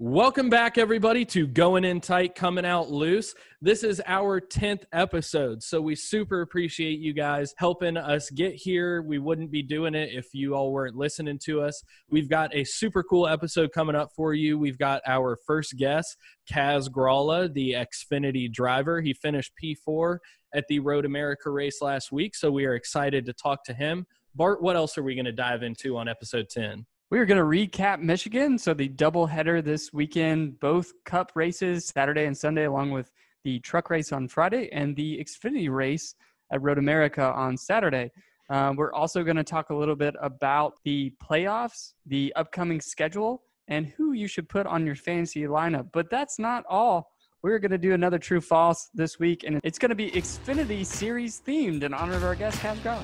Welcome back, everybody, to Going In Tight, Coming Out Loose. This is our 10th episode, so we super appreciate you guys helping us get here. We wouldn't be doing it if you all weren't listening to us. We've got a super cool episode coming up for you. We've got our first guest, Kaz Grala, the Xfinity driver. He finished P4 at the Road America race last week, so we are excited to talk to him. Bart, what else are we going to dive into on episode 10? We're going to recap Michigan, so the doubleheader this weekend, both Cup races, Saturday and Sunday, along with the truck race on Friday and the Xfinity race at Road America on Saturday. We're also going to talk a little bit about the playoffs, the upcoming schedule, and who you should put on your fantasy lineup. But that's not all. We're going to do another true-false this week, and it's going to be Xfinity Series themed in honor of our guest, Kaz Grala.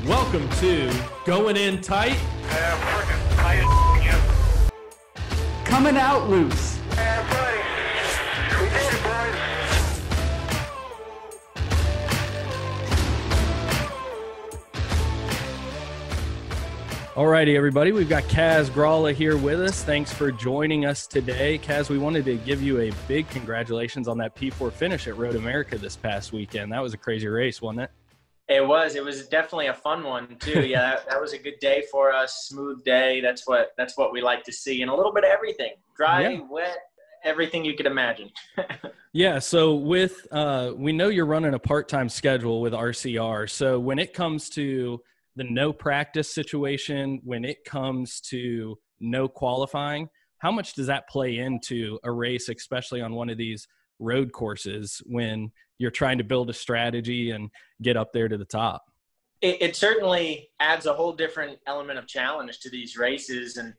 Welcome to Going In Tight. Freaking tight. Coming out loose. Buddy. We did it, boys. Alrighty, everybody, we've got Kaz Grala here with us. Thanks for joining us today. Kaz, we wanted to give you a big congratulations on that P4 finish at Road America this past weekend. That was a crazy race, wasn't it? It was definitely a fun one too. Yeah, that was a good day for us. Smooth day. That's what we like to see, and a little bit of everything: dry, wet, everything you could imagine. Yeah. So with we know you're running a part-time schedule with RCR. So when it comes to the no practice situation, when it comes to no qualifying, how much does that play into a race, especially on one of these road courses, when you're trying to build a strategy and get up there to the top? It certainly adds a whole different element of challenge to these races. And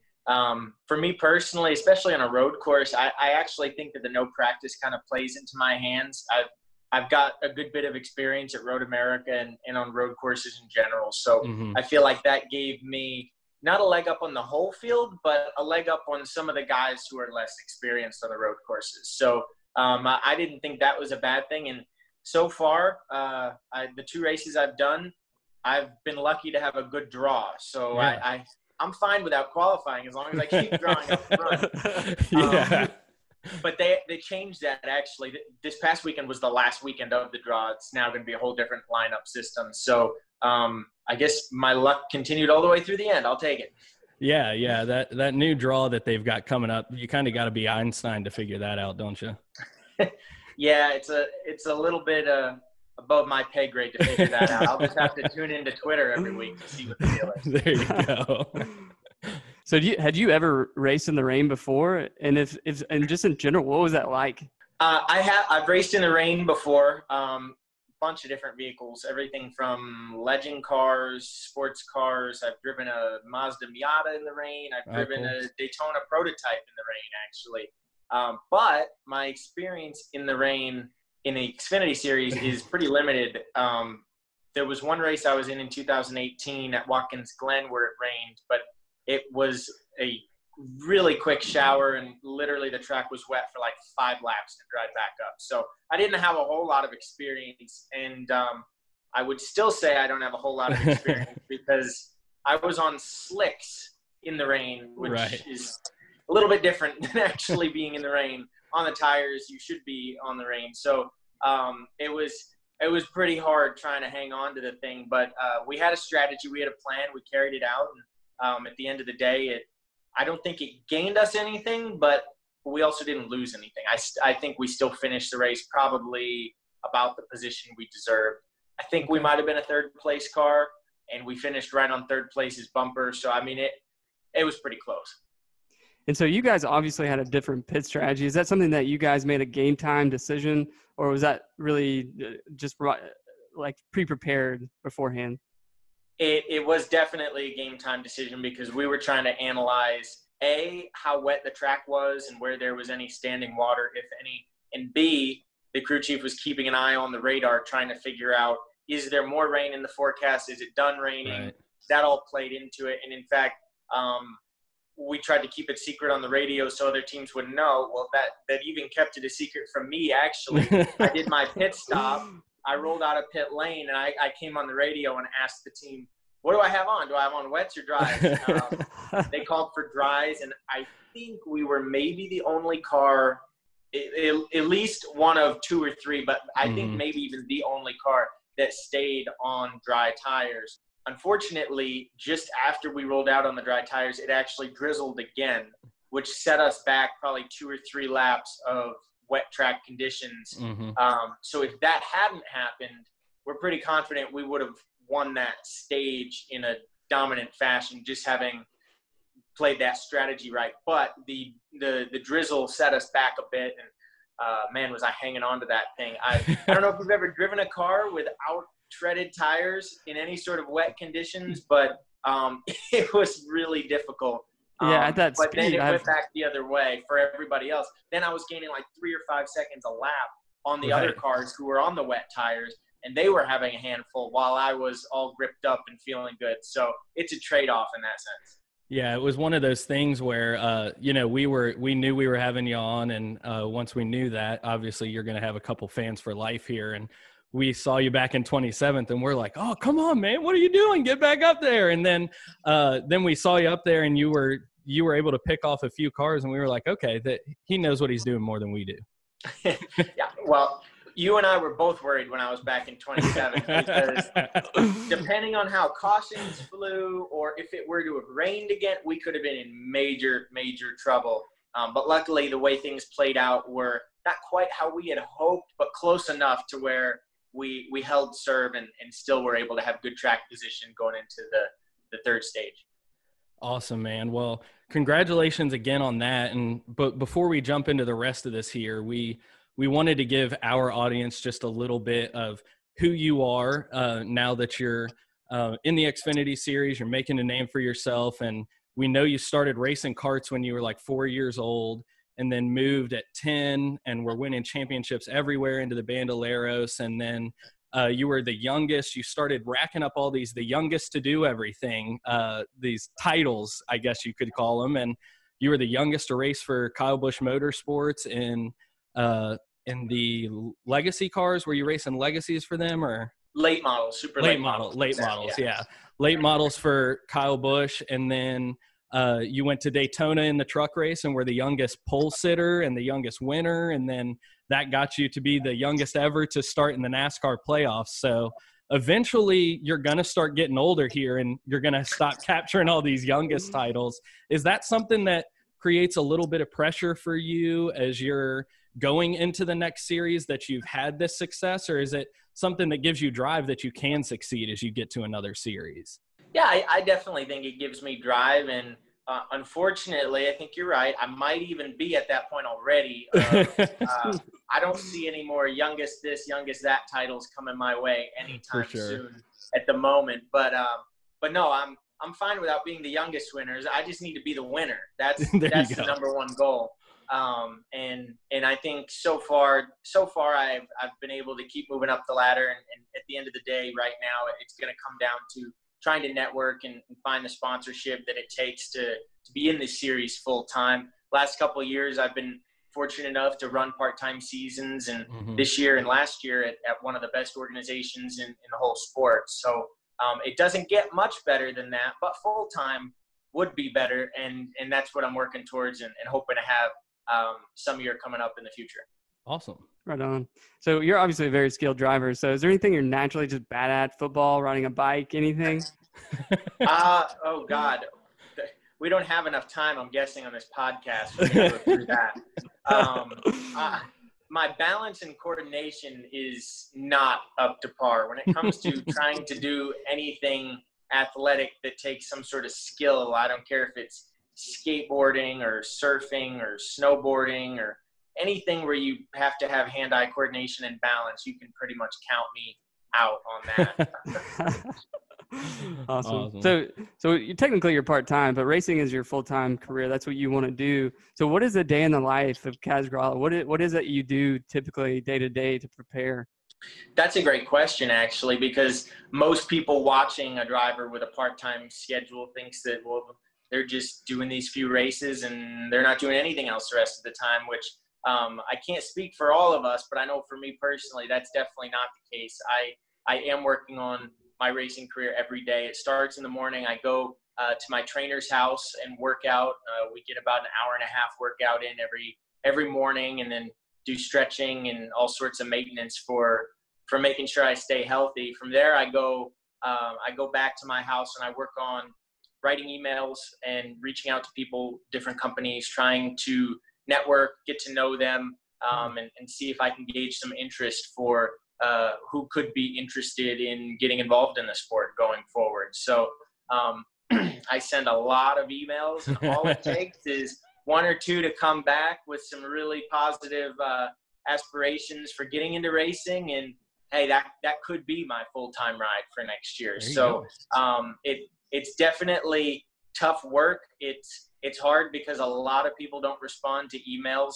for me personally, especially on a road course, I actually think that the no practice kind of plays into my hands. I've got a good bit of experience at Road America and on road courses in general. So I feel like that gave me not a leg up on the whole field, but a leg up on some of the guys who are less experienced on the road courses. So I didn't think that was a bad thing. And so far, the two races I've done, I've been lucky to have a good draw. So yeah. I'm fine without qualifying as long as I keep drawing up front. But they changed that actually. This past weekend was the last weekend of the draw. It's now going to be a whole different lineup system. So I guess my luck continued all the way through the end. I'll take it. Yeah. That new draw that they've got coming up, you kind of got to be Einstein to figure that out, don't you? Yeah, it's a little bit above my pay grade to figure that out. I'll just have to tune into Twitter every week to see what the deal is. There you go. So had you ever raced in the rain before? And if and just in general, what was that like? I've raced in the rain before. Bunch of different vehicles, everything from legend cars, sports cars. I've driven a Mazda Miata in the rain. I've driven a Daytona prototype in the rain, actually. But my experience in the rain in the Xfinity Series is pretty limited. There was one race I was in 2018 at Watkins Glen where it rained, but it was a really quick shower, and literally the track was wet for like 5 laps and dried back up. So I didn't have a whole lot of experience, and I would still say I don't have a whole lot of experience because I was on slicks in the rain, which is a little bit different than actually being in the rain. On the tires, you should be on the rain. So it was pretty hard trying to hang on to the thing, but we had a strategy, we had a plan, we carried it out, and at the end of the day, I don't think it gained us anything, but we also didn't lose anything. I think we still finished the race probably about the position we deserved. I think we might have been a third-place car, and we finished right on third place's bumper. So, I mean, it was pretty close. And so you guys obviously had a different pit strategy. Is that something that you guys made a game time decision, or was that really just like pre-prepared beforehand? It was definitely a game time decision because we were trying to analyze, A, how wet the track was and where there was any standing water, if any, and B, the crew chief was keeping an eye on the radar trying to figure out, is there more rain in the forecast? Is it done raining? Right. That all played into it. And in fact, we tried to keep it secret on the radio so other teams wouldn't know. Well, that even kept it a secret from me, actually. I did my pit stop I rolled out of pit lane, and I came on the radio and asked the team, what do I have on? Do I have on wets or dries? They called for dries, and I think we were maybe the only car, at least one of 2 or 3, but I think maybe even the only car that stayed on dry tires. Unfortunately, just after we rolled out on the dry tires, it actually drizzled again, which set us back probably 2 or 3 laps of wet track conditions. So if that hadn't happened, we're pretty confident we would have won that stage in a dominant fashion, just having played that strategy right. But the drizzle set us back a bit, and man, was I hanging on to that thing. I don't know if you've ever driven a car without treaded tires in any sort of wet conditions, but it was really difficult. Yeah, at that but speed, then it went back the other way for everybody else. Then I was gaining like 3 or 5 seconds a lap on the other cars who were on the wet tires, and they were having a handful while I was all gripped up and feeling good. So it's a trade-off in that sense. Yeah, it was one of those things where, we knew we were having you on, and once we knew that, obviously you're going to have a couple fans for life here, and we saw you back in 27th, and we're like, oh, come on, man, what are you doing? Get back up there. And then we saw you up there, and you were able to pick off a few cars, and we were like, okay, that he knows what he's doing more than we do. Yeah, well, you and I were both worried when I was back in 27 because depending on how cautions flew, or if it were to have rained again, we could have been in major, major trouble. But luckily, the way things played out were not quite how we had hoped, but close enough to where we held serve and still were able to have good track position going into the third stage. Awesome, man. Well, congratulations again on that. But before we jump into the rest of this here, we wanted to give our audience just a little bit of who you are now that you're in the Xfinity Series. You're making a name for yourself, and we know you started racing karts when you were like 4 years old, and then moved at 10 and were winning championships everywhere into the Bandoleros. And then you were the youngest. You started racking up all the youngest to do everything, these titles, I guess you could call them. And you were the youngest to race for Kyle Busch Motorsports in the legacy cars. Were you racing legacies for them, or late models, super late models? Late models, yeah. Late models for Kyle Busch. And then you went to Daytona in the truck race and were the youngest pole sitter and the youngest winner. And then that got you to be the youngest ever to start in the NASCAR playoffs. So eventually you're going to start getting older here, and you're going to stop capturing all these youngest titles. Is that something that creates a little bit of pressure for you as you're going into the next series, that you've had this success, or is it something that gives you drive that you can succeed as you get to another series? Yeah, I definitely think it gives me drive, and unfortunately, I think you're right. I might even be at that point already. I don't see any more youngest this, youngest that titles coming my way anytime soon at the moment. But no, I'm fine without being the youngest winners. I just need to be the winner. That's the number one goal. And I think so far I've been able to keep moving up the ladder, and at the end of the day, right now, it's going to come down to trying to network and find the sponsorship that it takes to be in this series full time. Last couple of years, I've been fortunate enough to run part-time seasons, and this year and last year at one of the best organizations in the whole sport. So it doesn't get much better than that, but full-time would be better. And that's what I'm working towards and hoping to have some year coming up in the future. Awesome. Right on. So you're obviously a very skilled driver. So is there anything you're naturally just bad at? Football, riding a bike, anything? Oh God, we don't have enough time, I'm guessing, on this podcast for me to go through that. My balance and coordination is not up to par when it comes to trying to do anything athletic that takes some sort of skill. I don't care if it's skateboarding or surfing or snowboarding or anything where you have to have hand-eye coordination and balance. You can pretty much count me out on that. Awesome. So you technically you're part-time, but racing is your full-time career. That's what you want to do. So what is a day in the life of Kaz Grala? What is it you do typically day to day to prepare? That's a great question, actually, because most people watching a driver with a part-time schedule thinks that, well, they're just doing these few races and they're not doing anything else the rest of the time, which I can't speak for all of us, but I know for me personally, that's definitely not the case. I am working on my racing career every day. It starts in the morning. I go to my trainer's house and work out. We get about an hour and a half workout in every morning, and then do stretching and all sorts of maintenance for making sure I stay healthy. From there, I go back to my house and I work on writing emails and reaching out to people, different companies, trying to network, get to know them, and see if I can gauge some interest for who could be interested in getting involved in the sport going forward. So I send a lot of emails, and all it takes is one or two to come back with some really positive aspirations for getting into racing, and hey, that could be my full-time ride for next year. So it's definitely tough work. It's hard because a lot of people don't respond to emails.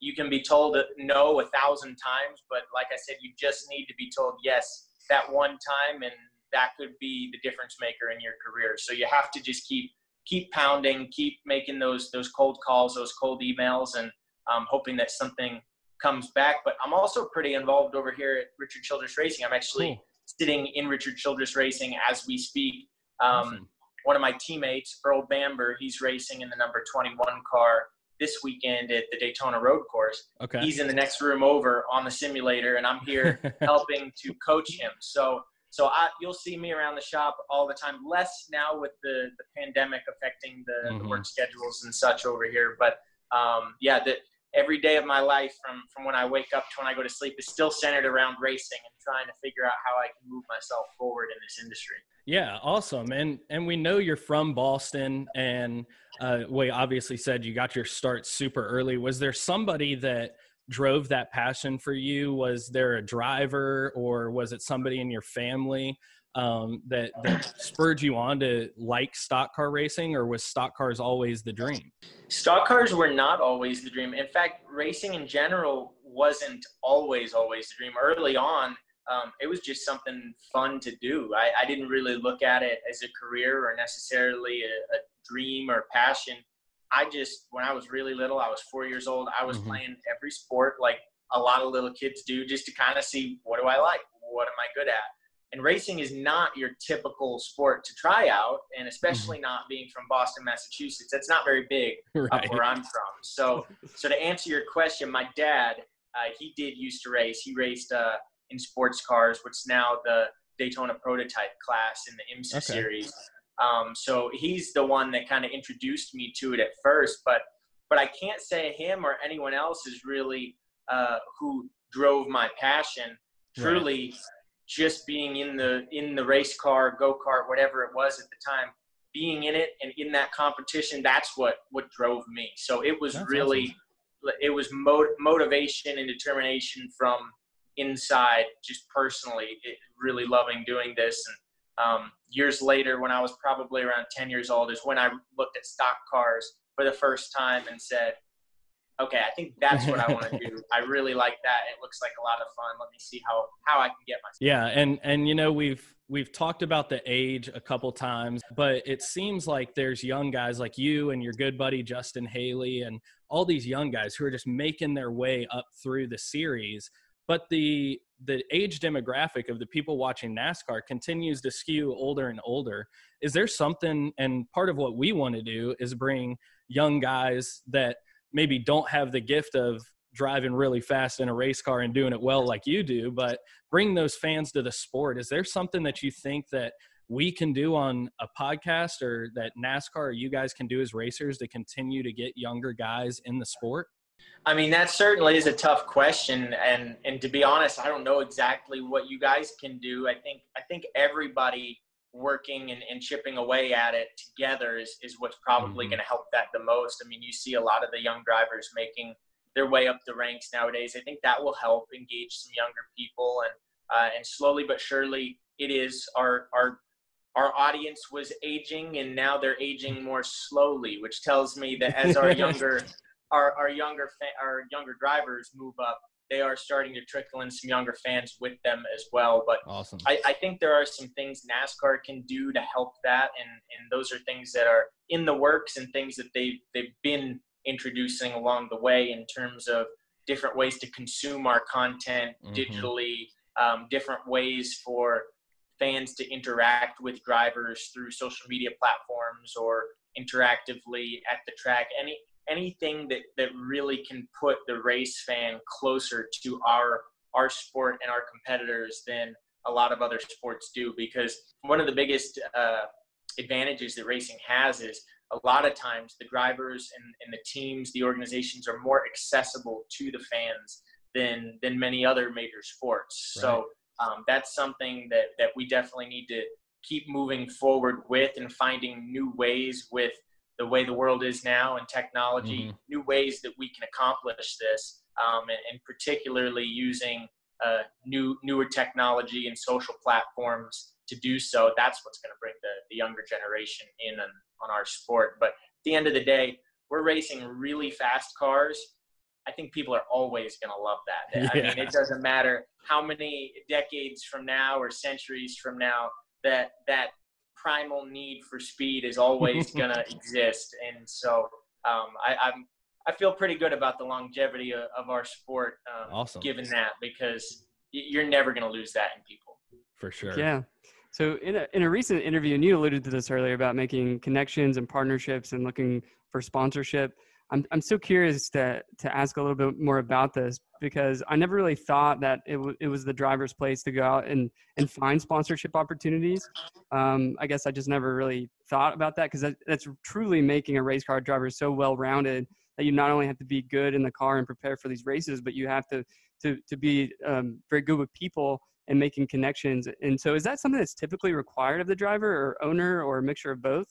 You can be told no 1,000 times, but like I said, you just need to be told yes that one time, and that could be the difference maker in your career. So you have to just keep pounding, keep making those cold calls, those cold emails, and hoping that something comes back. But I'm also pretty involved over here at Richard Childress Racing. I'm actually sitting in Richard Childress Racing as we speak. Awesome. One of my teammates, Earl Bamber, he's racing in the number 21 car this weekend at the Daytona Road Course. Okay. He's in the next room over on the simulator, and I'm here helping to coach him. So you'll see me around the shop all the time, less now with the pandemic affecting the work schedules and such over here. But every day of my life from when I wake up to when I go to sleep is still centered around racing and trying to figure out how I can move myself forward in this industry. Yeah, awesome. And we know you're from Boston, and we obviously said you got your start super early. Was there somebody that drove that passion for you? Was there a driver, or was it somebody in your family that spurred you on to like stock car racing, or was stock cars always the dream? Stock cars were not always the dream. In fact, racing in general wasn't always the dream. Early on, it was just something fun to do. I didn't really look at it as a career or necessarily a dream or passion. When I was really little, I was 4 years old, I was playing every sport like a lot of little kids do, just to kind of see, what do I like? What am I good at? And racing is not your typical sport to try out, and especially not being from Boston, Massachusetts. It's not very big up where I'm from. So to answer your question, my dad, he did used to race. He raced in sports cars, which is now the Daytona prototype class in the IMSA series. So he's the one that kind of introduced me to it at first, but I can't say him or anyone else is really who drove my passion. Truly, just being in the race car, go-kart, whatever it was at the time, being in it and in that competition, that's what drove me. So it was it was motivation and determination from inside, just personally, really loving doing this. And years later, when I was probably around 10 years old, is when I looked at stock cars for the first time and said, okay, I think that's what I want to do. I really like that. It looks like a lot of fun. Let me see how I can get myself. Yeah. And we've talked about the age a couple times, but it seems like there's young guys like you and your good buddy, Justin Haley, and all these young guys who are just making their way up through the series. But the age demographic of the people watching NASCAR continues to skew older and older. Is there something, and part of what we want to do is bring young guys that maybe don't have the gift of driving really fast in a race car and doing it well like you do, but bring those fans to the sport. Is there something that you think that we can do on a podcast, or that NASCAR or you guys can do as racers to continue to get younger guys in the sport? I mean, that certainly is a tough question. And to be honest, I don't know exactly what you guys can do. I think everybody working and chipping away at it together is what's probably going to help that the most. I mean, you see a lot of the young drivers making their way up the ranks nowadays. I think that will help engage some younger people, and slowly but surely it is our audience was aging, and now they're aging more slowly, which tells me that as our younger drivers move up, they are starting to trickle in some younger fans with them as well. But awesome. I think there are some things NASCAR can do to help that, and those are things that are in the works and things that they've been introducing along the way in terms of different ways to consume our content digitally, different ways for fans to interact with drivers through social media platforms or interactively at the track. Anything that really can put the race fan closer to our sport and our competitors than a lot of other sports do, because one of the biggest advantages that racing has is a lot of times the drivers and the teams, the organizations are more accessible to the fans than many other major sports. Right. So that's something that we definitely need to keep moving forward with, and finding new ways with the way the world is now and technology, new ways that we can accomplish this, and particularly using newer technology and social platforms to do so. That's what's going to bring the younger generation in on our sport. But at the end of the day, we're racing really fast cars. I think people are always going to love that. Yeah. I mean, it doesn't matter how many decades from now or centuries from now, that primal need for speed is always going to exist. And so I feel pretty good about the longevity of our sport, awesome, given that, because you're never going to lose that in people. For sure. Yeah. So in a recent interview, and you alluded to this earlier about making connections and partnerships and looking for sponsorship, I'm so curious to ask a little bit more about this, because I never really thought that it was the driver's place to go out and find sponsorship opportunities. I guess I just never really thought about that, because that's truly making a race car driver so well-rounded that you not only have to be good in the car and prepare for these races, but you have to be very good with people and making connections. And so is that something that's typically required of the driver or owner, or a mixture of both?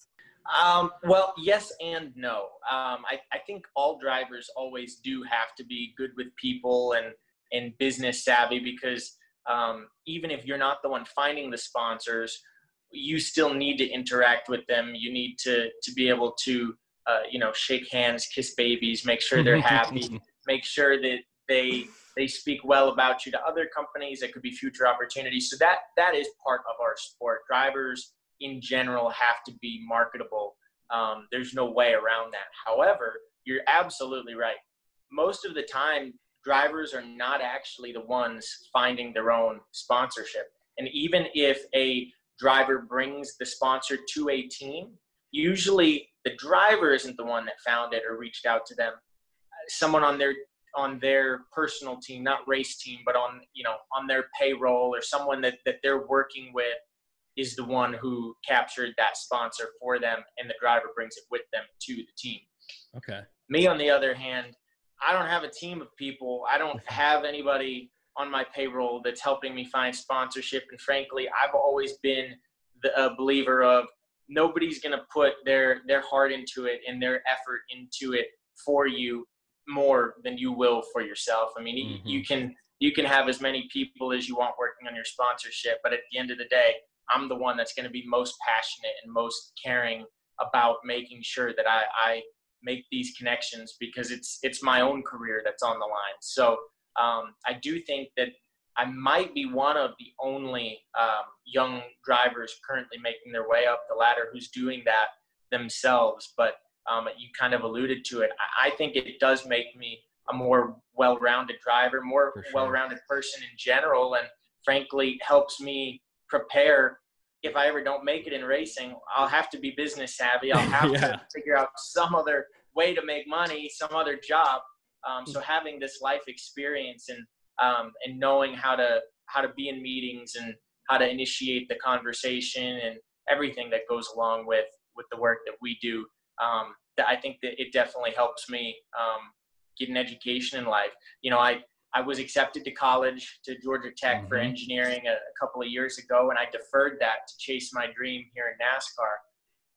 Well, yes and no. I think all drivers always do have to be good with people and business savvy, because even if you're not the one finding the sponsors, you still need to interact with them. You need to be able to, shake hands, kiss babies, make sure they're happy, make sure that they speak well about you to other companies. That could be future opportunities. So that is part of our sport. Drivers in general have to be marketable. There's no way around that. However, you're absolutely right. Most of the time, drivers are not actually the ones finding their own sponsorship. And even if a driver brings the sponsor to a team, usually the driver isn't the one that found it or reached out to them. Someone on their personal team, not race team, but on their payroll, or someone that they're working with, is the one who captured that sponsor for them, and the driver brings it with them to the team. Okay. Me, on the other hand, I don't have a team of people. I don't have anybody on my payroll that's helping me find sponsorship. And frankly, I've always been a believer of nobody's going to put their heart into it and their effort into it for you more than you will for yourself. I mean, you can have as many people as you want working on your sponsorship, but at the end of the day, I'm the one that's going to be most passionate and most caring about making sure that I make these connections, because it's my own career that's on the line. So I do think that I might be one of the only young drivers currently making their way up the ladder who's doing that themselves. But you kind of alluded to it. I think it does make me a more well-rounded driver, more well-rounded person in general, and frankly helps me prepare. If I ever don't make it in racing, I'll have to be business savvy. I'll have to figure out some other way to make money, some other job. So having this life experience and knowing how to be in meetings and how to initiate the conversation and everything that goes along with the work that we do, I think that it definitely helps me get an education in life. I was accepted to college, to Georgia Tech for engineering a couple of years ago, and I deferred that to chase my dream here in NASCAR.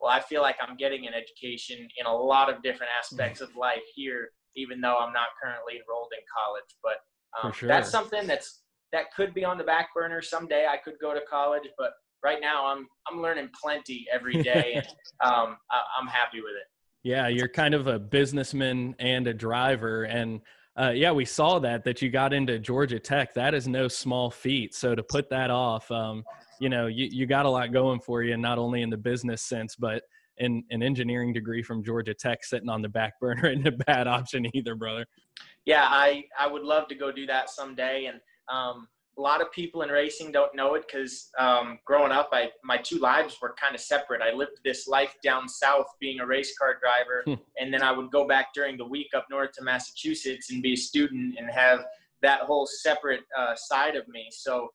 Well, I feel like I'm getting an education in a lot of different aspects of life here, even though I'm not currently enrolled in college. But that's something that could be on the back burner. Someday I could go to college, but right now I'm learning plenty every day, and I'm happy with it. Yeah, you're kind of a businessman and a driver, and we saw that you got into Georgia Tech. That is no small feat. So to put that off, you got a lot going for you, not only in the business sense, but an engineering degree from Georgia Tech sitting on the back burner isn't a bad option either, brother. Yeah, I would love to go do that someday. And a lot of people in racing don't know it because growing up, my two lives were kind of separate. I lived this life down south being a race car driver, and then I would go back during the week up north to Massachusetts and be a student and have that whole separate side of me. So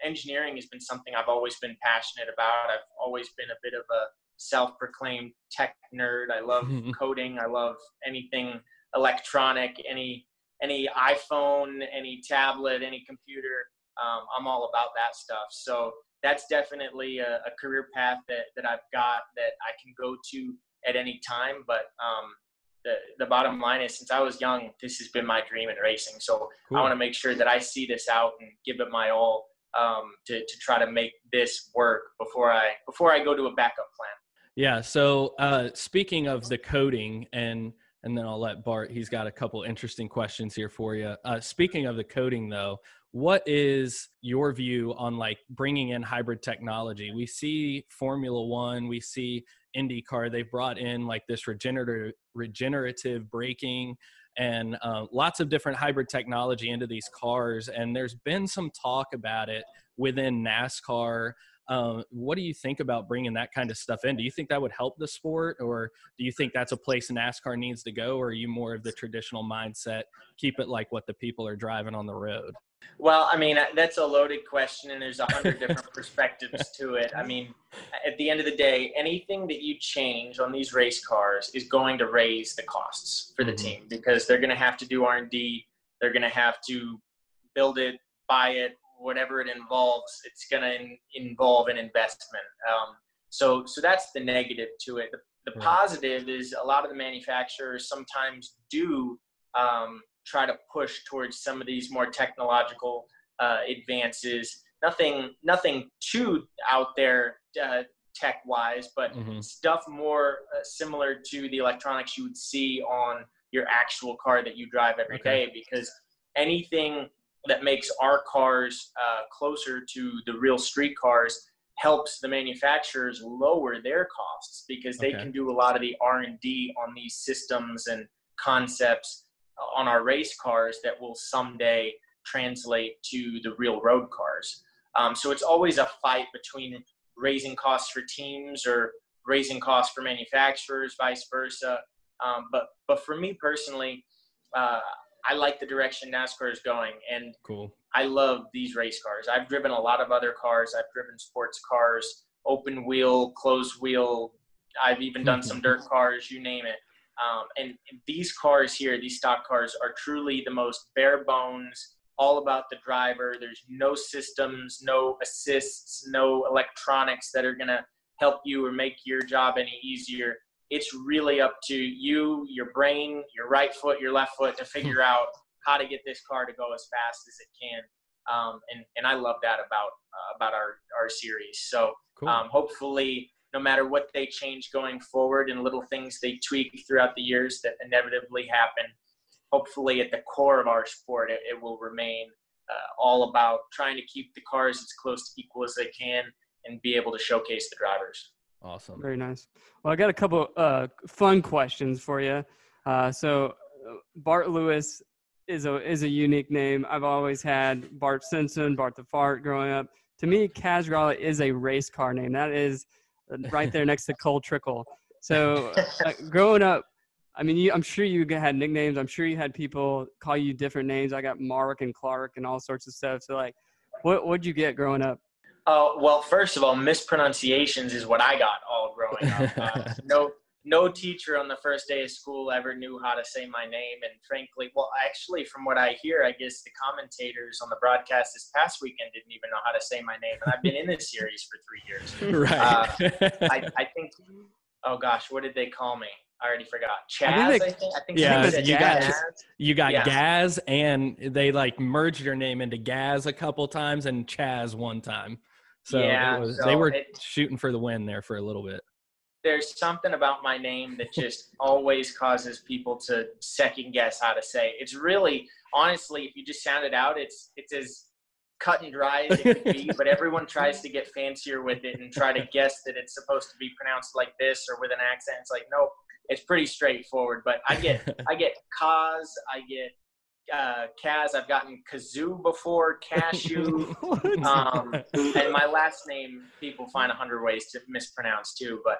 engineering has been something I've always been passionate about. I've always been a bit of a self-proclaimed tech nerd. I love coding. I love anything electronic, any iPhone, any tablet, any computer. I'm all about that stuff. So that's definitely a career path that I've got that I can go to at any time. But the bottom line is, since I was young, this has been my dream in racing. So Cool. I want to make sure that I see this out and give it my all to try to make this work before I go to a backup plan. Yeah. So speaking of the coding, and then I'll let Bart, he's got a couple interesting questions here for you. Speaking of the coding though, what is your view on like bringing in hybrid technology? We see Formula One, we see IndyCar, they've brought in like this regenerative braking and lots of different hybrid technology into these cars. And there's been some talk about it within NASCAR. What do you think about bringing that kind of stuff in? Do you think that would help the sport, or do you think that's a place NASCAR needs to go? Or are you more of the traditional mindset, keep it like what the people are driving on the road? Well, I mean, that's a loaded question, and there's 100 different perspectives to it. I mean, at the end of the day, anything that you change on these race cars is going to raise the costs for the team, because they're going to have to do R&D. They're going to have to build it, buy it, whatever it involves. It's going to involve an investment. So that's the negative to it. The positive is a lot of the manufacturers sometimes do try to push towards some of these more technological advances. Nothing too out there tech-wise, but stuff more similar to the electronics you would see on your actual car that you drive every day, because anything that makes our cars closer to the real street cars helps the manufacturers lower their costs, because they can do a lot of the R&D on these systems and concepts on our race cars that will someday translate to the real road cars. So it's always a fight between raising costs for teams or raising costs for manufacturers, vice versa. But for me personally, I like the direction NASCAR is going, and I love these race cars. I've driven a lot of other cars. I've driven sports cars, open wheel, closed wheel. I've even done some dirt cars, you name it. And these cars here, these stock cars, are truly the most bare bones, all about the driver. There's no systems, no assists, no electronics that are going to help you or make your job any easier. It's really up to you, your brain, your right foot, your left foot, to figure out how to get this car to go as fast as it can. And I love that about our series. So hopefully, no matter what they change going forward and little things they tweak throughout the years that inevitably happen, hopefully at the core of our sport, it will remain all about trying to keep the cars as close to equal as they can and be able to showcase the drivers. Awesome. Very nice. Well, I got a couple fun questions for you. So Bart Lewis is a unique name. I've always had Bart Simpson, Bart the Fart growing up. To me, Kaz Grala is a race car name. That is right there next to Cole Trickle. So growing up, I mean, I'm sure you had nicknames. I'm sure you had people call you different names. I got Mark and Clark and all sorts of stuff. So like, what'd you get growing up? Well, first of all, mispronunciations is what I got all growing up. No teacher on the first day of school ever knew how to say my name. And frankly, well, actually, from what I hear, I guess the commentators on the broadcast this past weekend didn't even know how to say my name. And I've been in this series for 3 years. Right. I think, oh gosh, what did they call me? I already forgot. Chaz, I think. Yeah, you got Gaz, and they like merged your name into Gaz a couple times and Chaz one time. So, they were shooting for the win there for a little bit. There's something about my name that just always causes people to second guess how to say it. It's really, honestly, if you just sound it out, it's as cut and dry as it could be, but everyone tries to get fancier with it and try to guess that it's supposed to be pronounced like this or with an accent. It's like, nope, it's pretty straightforward. But I get Kaz, I get Kaz. I've gotten Kazoo before, Cashew, and my last name people find 100 ways to mispronounce too. But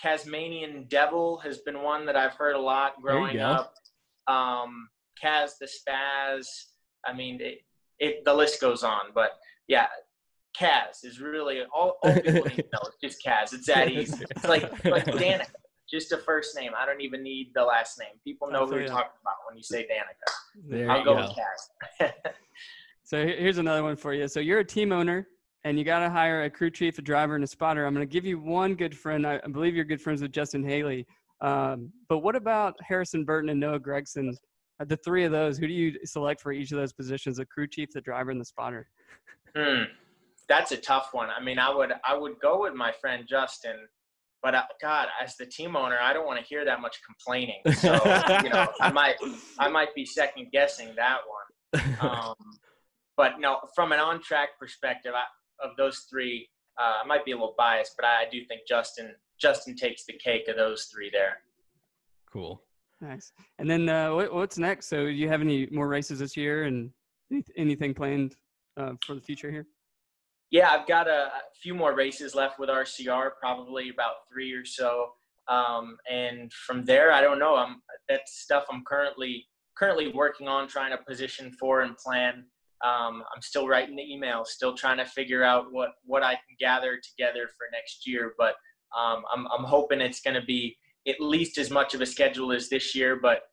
Tasmanian Devil has been one that I've heard a lot growing up. Kaz the Spaz. I mean, the list goes on. But yeah, Kaz is really all people need to know. It's just Kaz. It's that easy. It's like Danica. Just a first name. I don't even need the last name. People know who you're talking about when you say Danica. I'll go with Kaz. So here's another one for you. So you're a team owner, and you got to hire a crew chief, a driver, and a spotter. I'm going to give you one good friend. I believe you're good friends with Justin Haley. But what about Harrison Burton and Noah Gregson? The three of those, who do you select for each of those positions, the crew chief, the driver, and the spotter? That's a tough one. I mean, I would go with my friend Justin, but God, as the team owner, I don't want to hear that much complaining. So, I might be second guessing that one. But no, from an on-track perspective, of those three, I might be a little biased, but I do think Justin takes the cake of those three there. Cool. Nice. And then what's next? So do you have any more races this year and anything planned for the future here? Yeah, I've got a few more races left with RCR, probably about 3 or so. And from there, I don't know. That's stuff I'm currently working on, trying to position for and plan. I'm still writing the emails, still trying to figure out what I can gather together for next year. But I'm hoping it's going to be at least as much of a schedule as this year, but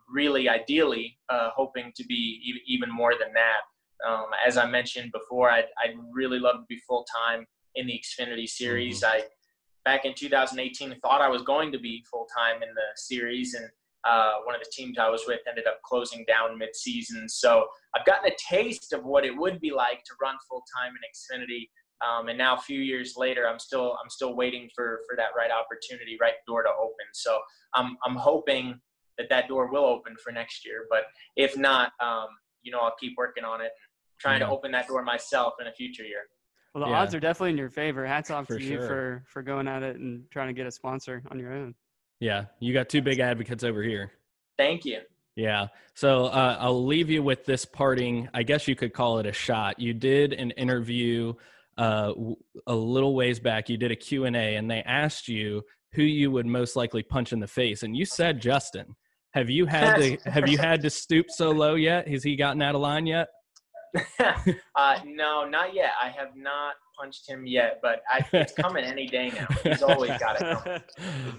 really ideally hoping to be even more than that. As I mentioned before, I'd really love to be full-time in the Xfinity Series. Back in 2018, thought I was going to be full-time in the series, and one of the teams I was with ended up closing down mid-season. So I've gotten a taste of what it would be like to run full-time in Xfinity. And now a few years later, I'm still waiting for that right opportunity, right door to open. So I'm hoping that door will open for next year. But if not, I'll keep working on it, trying to open that door myself in a future year. Well, the odds are definitely in your favor. Hats off to you sure. for going at it and trying to get a sponsor on your own. Yeah, you got two big advocates over here. Thank you. Yeah. So I'll leave you with this parting, I guess you could call it a shot. You did an interview a little ways back. You did a Q&A, and they asked you who you would most likely punch in the face, and you said Justin. Have you had to stoop so low yet? Has he gotten out of line yet? No, not yet. I have not punched him yet, but it's coming any day now. He's always got it coming.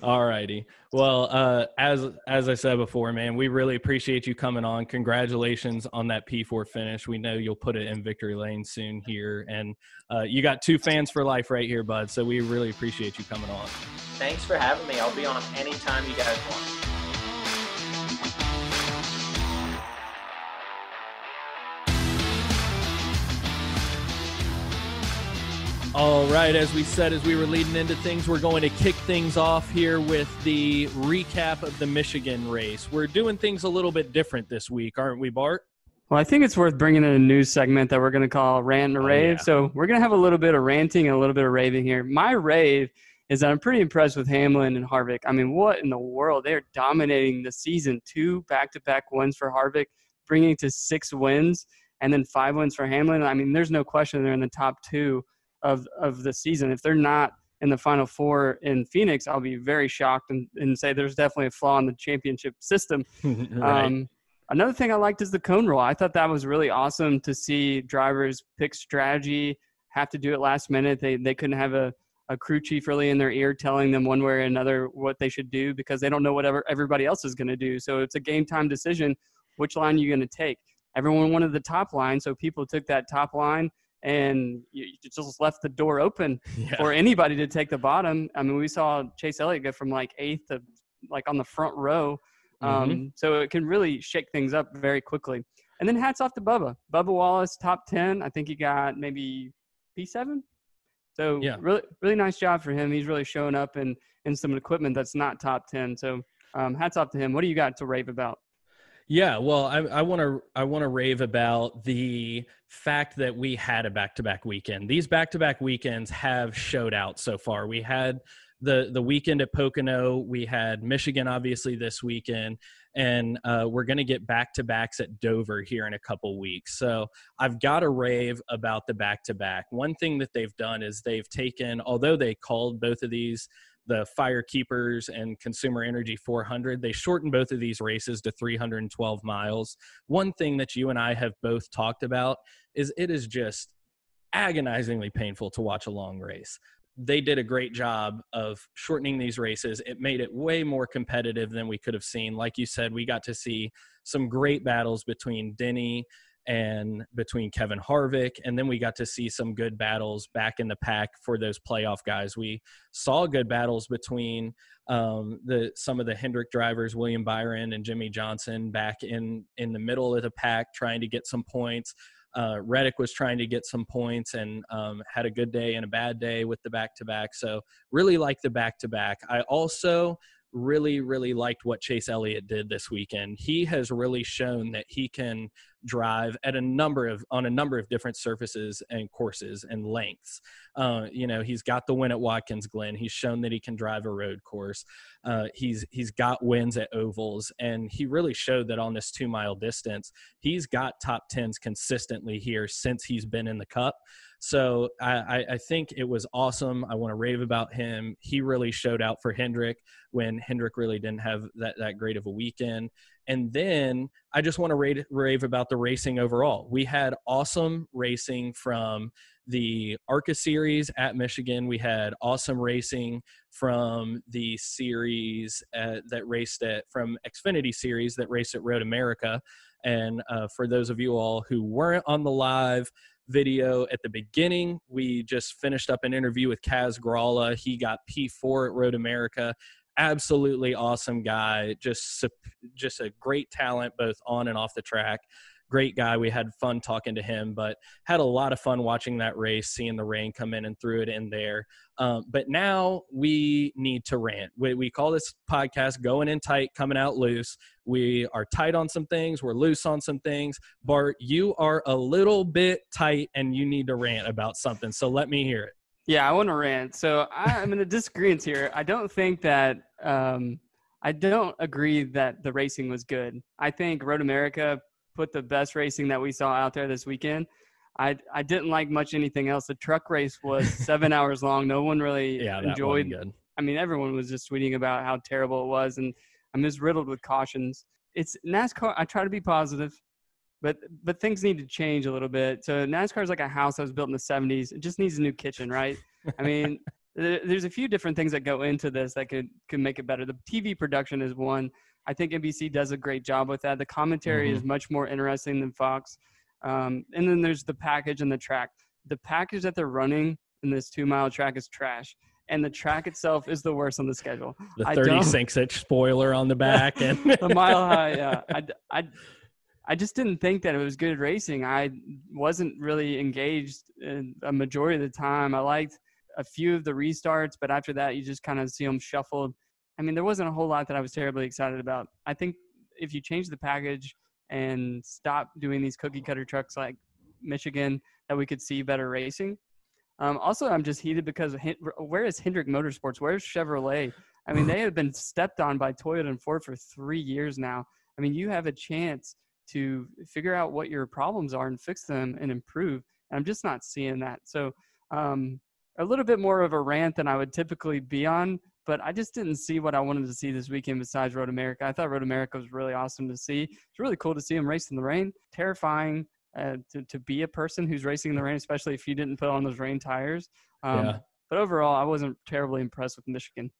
All righty. Well, as I said before, man, we really appreciate you coming on. Congratulations on that P4 finish. We know you'll put it in victory lane soon here, and you got two fans for life right here, bud. So we really appreciate you coming on. Thanks for having me. I'll be on anytime you guys want. All right, as we said, as we were leading into things, we're going to kick things off here with the recap of the Michigan race. We're doing things a little bit different this week, aren't we, Bart? Well, I think it's worth bringing in a news segment that we're going to call Rant and Rave. Yeah. So we're going to have a little bit of ranting and a little bit of raving here. My rave is that I'm pretty impressed with Hamlin and Harvick. I mean, what in the world? They're dominating the season. 2 back-to-back wins for Harvick, bringing it to 6 wins, and then 5 wins for Hamlin. I mean, there's no question they're in the top 2 of the season. If they're not in the Final 4 in Phoenix, I'll be very shocked and say there's definitely a flaw in the championship system. Right. Another thing I liked is the cone roll. I thought that was really awesome to see drivers pick strategy, have to do it last minute. They couldn't have a crew chief really in their ear telling them one way or another what they should do because they don't know whatever everybody else is going to do. So it's a game time decision. Which line you're going to take? Everyone wanted the top line, so people took that top line, and you just left the door open for anybody to take the bottom. I mean, we saw Chase Elliott go from like 8th to like on the front row. So it can really shake things up very quickly. And then hats off to Bubba. Bubba Wallace, top 10. I think he got maybe P7. So really, really nice job for him. He's really showing up in some equipment that's not top 10. So hats off to him. What do you got to rave about? Yeah, well, I want to rave about the fact that we had a back-to-back weekend. These back-to-back weekends have showed out so far. We had the weekend at Pocono. We had Michigan, obviously, this weekend, and we're going to get back-to-backs at Dover here in a couple weeks. So I've got to rave about the back-to-back. One thing that they've done is they've taken, although they called both of these the Fire Keepers and Consumer Energy 400. They shortened both of these races to 312 miles. One thing that you and I have both talked about is it is just agonizingly painful to watch a long race. They did a great job of shortening these races. It made it way more competitive than we could have seen. Like you said, we got to see some great battles between Denny and between Kevin Harvick, and then we got to see some good battles back in the pack for those playoff guys. We saw good battles between some of the Hendrick drivers, William Byron and Jimmy Johnson, back in the middle of the pack trying to get some points. Reddick was trying to get some points and had a good day and a bad day with the back-to-back. So really like the back-to-back. I also really liked what Chase Elliott did this weekend. He has really shown that he can drive at on a number of different surfaces and courses and lengths. He's got the win at Watkins Glen. He's shown that he can drive a road course. He's got wins at ovals, and he really showed that on this 2-mile distance. He's got top 10s consistently here since he's been in the Cup. So I think it was awesome. I want to rave about him. He really showed out for Hendrick when Hendrick really didn't have that great of a weekend. And then I just want to rave about the racing overall. We had awesome racing from the ARCA series at Michigan. We had awesome racing from the series from Xfinity series that raced at Road America. And for those of you all who weren't on the live video at the beginning, we just finished up an interview with Kaz Grala. He got P4 at Road America. Absolutely awesome guy. Just a great talent, both on and off the track. Great guy. We had fun talking to him, but had a lot of fun watching that race, seeing the rain come in and threw it in there. But now we need to rant. We call this podcast Going In Tight, Coming Out Loose. We are tight on some things. We're loose on some things. Bart, you are a little bit tight and you need to rant about something. So let me hear it. Yeah, I want to rant. So I'm in a disagreement here. I don't think that I don't agree that the racing was good. I think Road America put the best racing that we saw out there this weekend. I didn't like much anything else. The truck race was 7 hours long. No one really enjoyed. Good. I mean, everyone was just tweeting about how terrible it was, and I'm just riddled with cautions. It's NASCAR. I try to be positive, but things need to change a little bit. So NASCAR is like a house that was built in the 70s. It just needs a new kitchen, right? I mean, there's a few different things that go into this that could make it better. The TV production is one. I think NBC does a great job with that. The commentary is much more interesting than Fox. And then there's the package and the track. The package that they're running in this 2-mile track is trash. And the track itself is the worst on the schedule. The 36-inch spoiler on the back. And the mile high, yeah. I just didn't think that it was good racing. I wasn't really engaged in a majority of the time. I liked a few of the restarts, but after that, you just kind of see them shuffled. I mean, there wasn't a whole lot that I was terribly excited about. I think if you change the package and stop doing these cookie cutter trucks like Michigan, that we could see better racing. Also, I'm just heated because where is Hendrick Motorsports? Where's Chevrolet? I mean, they have been stepped on by Toyota and Ford for 3 years now. I mean, you have a chance to figure out what your problems are and fix them and improve. And I'm just not seeing that. So a little bit more of a rant than I would typically be on, but I just didn't see what I wanted to see this weekend besides Road America. I thought Road America was really awesome to see. It's really cool to see them race in the rain. Terrifying to be a person who's racing in the rain, especially if you didn't put on those rain tires. But overall, I wasn't terribly impressed with Michigan.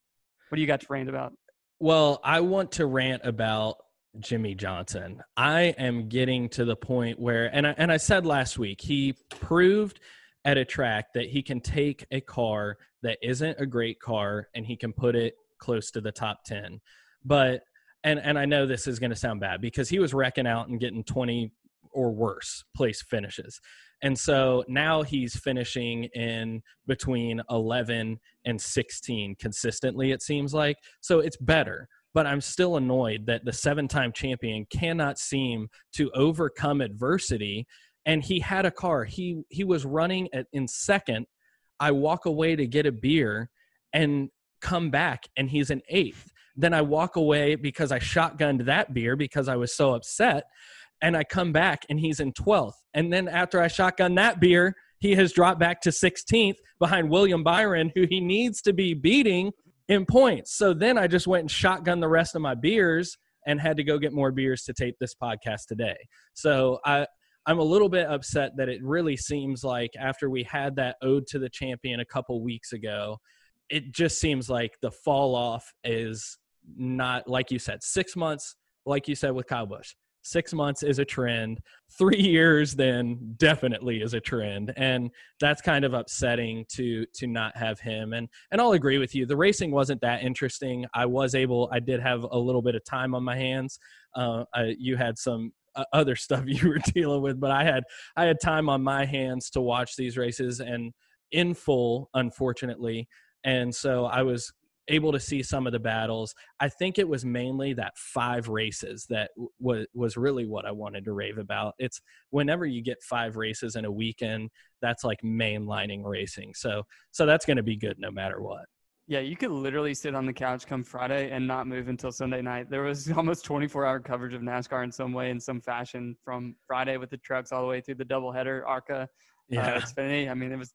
What do you got to rant about? Well, I want to rant about Jimmy Johnson. I am getting to the point where, and I said last week, he proved at a track that he can take a car that isn't a great car and he can put it close to the top 10. But, and I know this is going to sound bad because he was wrecking out and getting 20 or worse place finishes. And so now he's finishing in between 11 and 16 consistently, it seems like. So it's better. but I'm still annoyed that the 7-time champion cannot seem to overcome adversity. And he had a car. He was running in second. I walk away to get a beer and come back, and he's in 8th. Then I walk away because I shotgunned that beer because I was so upset, and I come back, and he's in 12th. And then after I shotgun that beer, he has dropped back to 16th behind William Byron, who he needs to be beating in points. So then I just went and shotgunned the rest of my beers and had to go get more beers to tape this podcast today. So I'm a little bit upset that it really seems like after we had that ode to the champion a couple weeks ago, it just seems like the fall off is not, like you said, 6 months, like you said with Kyle Busch. 6 months is a trend. 3 years then definitely is a trend. And that's kind of upsetting to not have him. And I'll agree with you. The racing wasn't that interesting. I did have a little bit of time on my hands. You had some other stuff you were dealing with, but I had time on my hands to watch these races and in full, unfortunately. And so I was able to see some of the battles. I think it was mainly that 5 races that was really what I wanted to rave about. It's whenever you get 5 races in a weekend, that's like mainlining racing. So that's going to be good no matter what. Yeah, you could literally sit on the couch come Friday and not move until Sunday night. There was almost 24-hour coverage of NASCAR in some way, in some fashion, from Friday with the trucks all the way through the doubleheader, ARCA, Xfinity. I mean, it was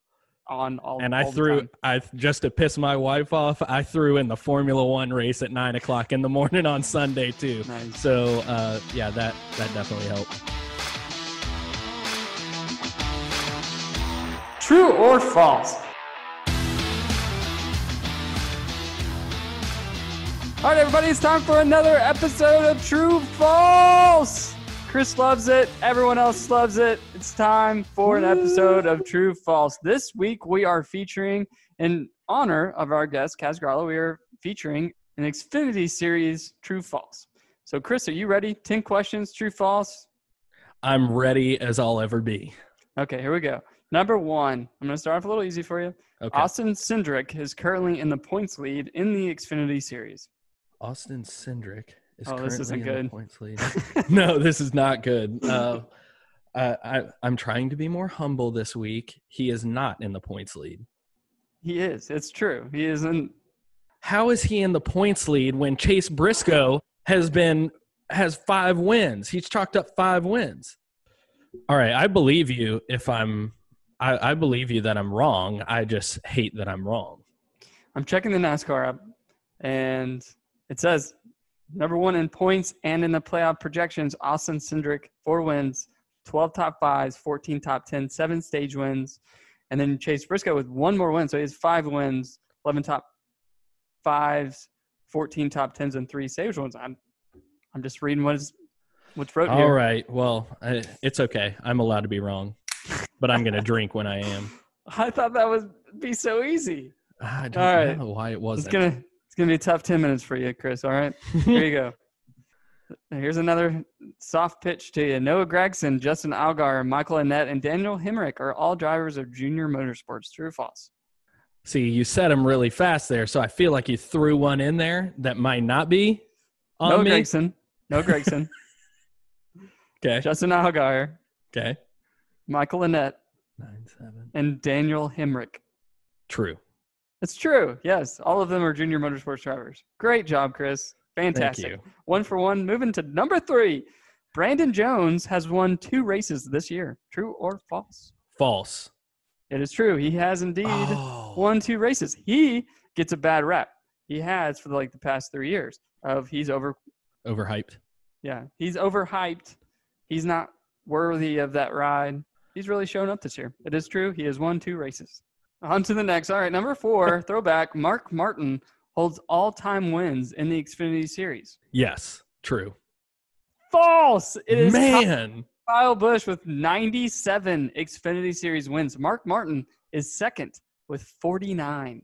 on all. And all the time. just to piss my wife off, I threw in the Formula One race at 9:00 in the morning on Sunday too. Nice. So that definitely helped. True or false? All right, everybody, it's time for another episode of True False. Chris loves it. Everyone else loves it. It's time for an episode of True False. This week, we are featuring, in honor of our guest, Kaz Grala, we are featuring an Xfinity Series True False. So, Chris, are you ready? 10 questions, True False? I'm ready as I'll ever be. Okay, here we go. Number 1, I'm going to start off a little easy for you. Okay. Austin Cindric is currently in the points lead in the Xfinity Series. Austin Cindric is this isn't currently in good. the points lead. No, this is not good. I'm trying to be more humble this week. He is not in the points lead. He is. It's true. He isn't. How is he in the points lead when Chase Briscoe has 5 wins? He's chalked up 5 wins. All right, I believe you I believe you that I'm wrong. I just hate that I'm wrong. I'm checking the NASCAR app, and it says number 1 in points and in the playoff projections, Austin Cindric, 4 wins, 12 top 5s, 14 top 10, 7 stage wins. And then Chase Briscoe with 1 more win. So he has 5 wins, 11 top 5s, 14 top 10s, and 3 stage wins. I'm just reading what's wrote here. All right. Well, it's okay. I'm allowed to be wrong, but I'm going to drink when I am. I thought that would be so easy. I don't know why it wasn't. It's gonna be a tough 10 minutes for you, Chris. All right, here you go. Here's another soft pitch to you. Noah Gragson, Justin Allgaier, Michael Annett, and Daniel Hemrick are all drivers of Junior Motorsports. True or false? See, you said them really fast there, so I feel like you threw one in there that might not be on me. No Gragson. Okay. Justin Allgaier. Okay. Michael Annett. 9-7. And Daniel Hemrick. True. It's true. Yes, all of them are Junior Motorsports drivers. Great job, Chris. Fantastic. Thank you. 1 for 1. Moving to number 3. Brandon Jones has won 2 races this year. True or false? False. It is true. He has indeed won 2 races. He gets a bad rap. He has for the past 3 years he's overhyped. Yeah, he's overhyped. He's not worthy of that ride. He's really shown up this year. It is true. He has won 2 races. On to the next. All right, number 4, throwback. Mark Martin holds all-time wins in the Xfinity Series. Yes, true. False. It is Kyle Busch with 97 Xfinity Series wins. Mark Martin is second with 49.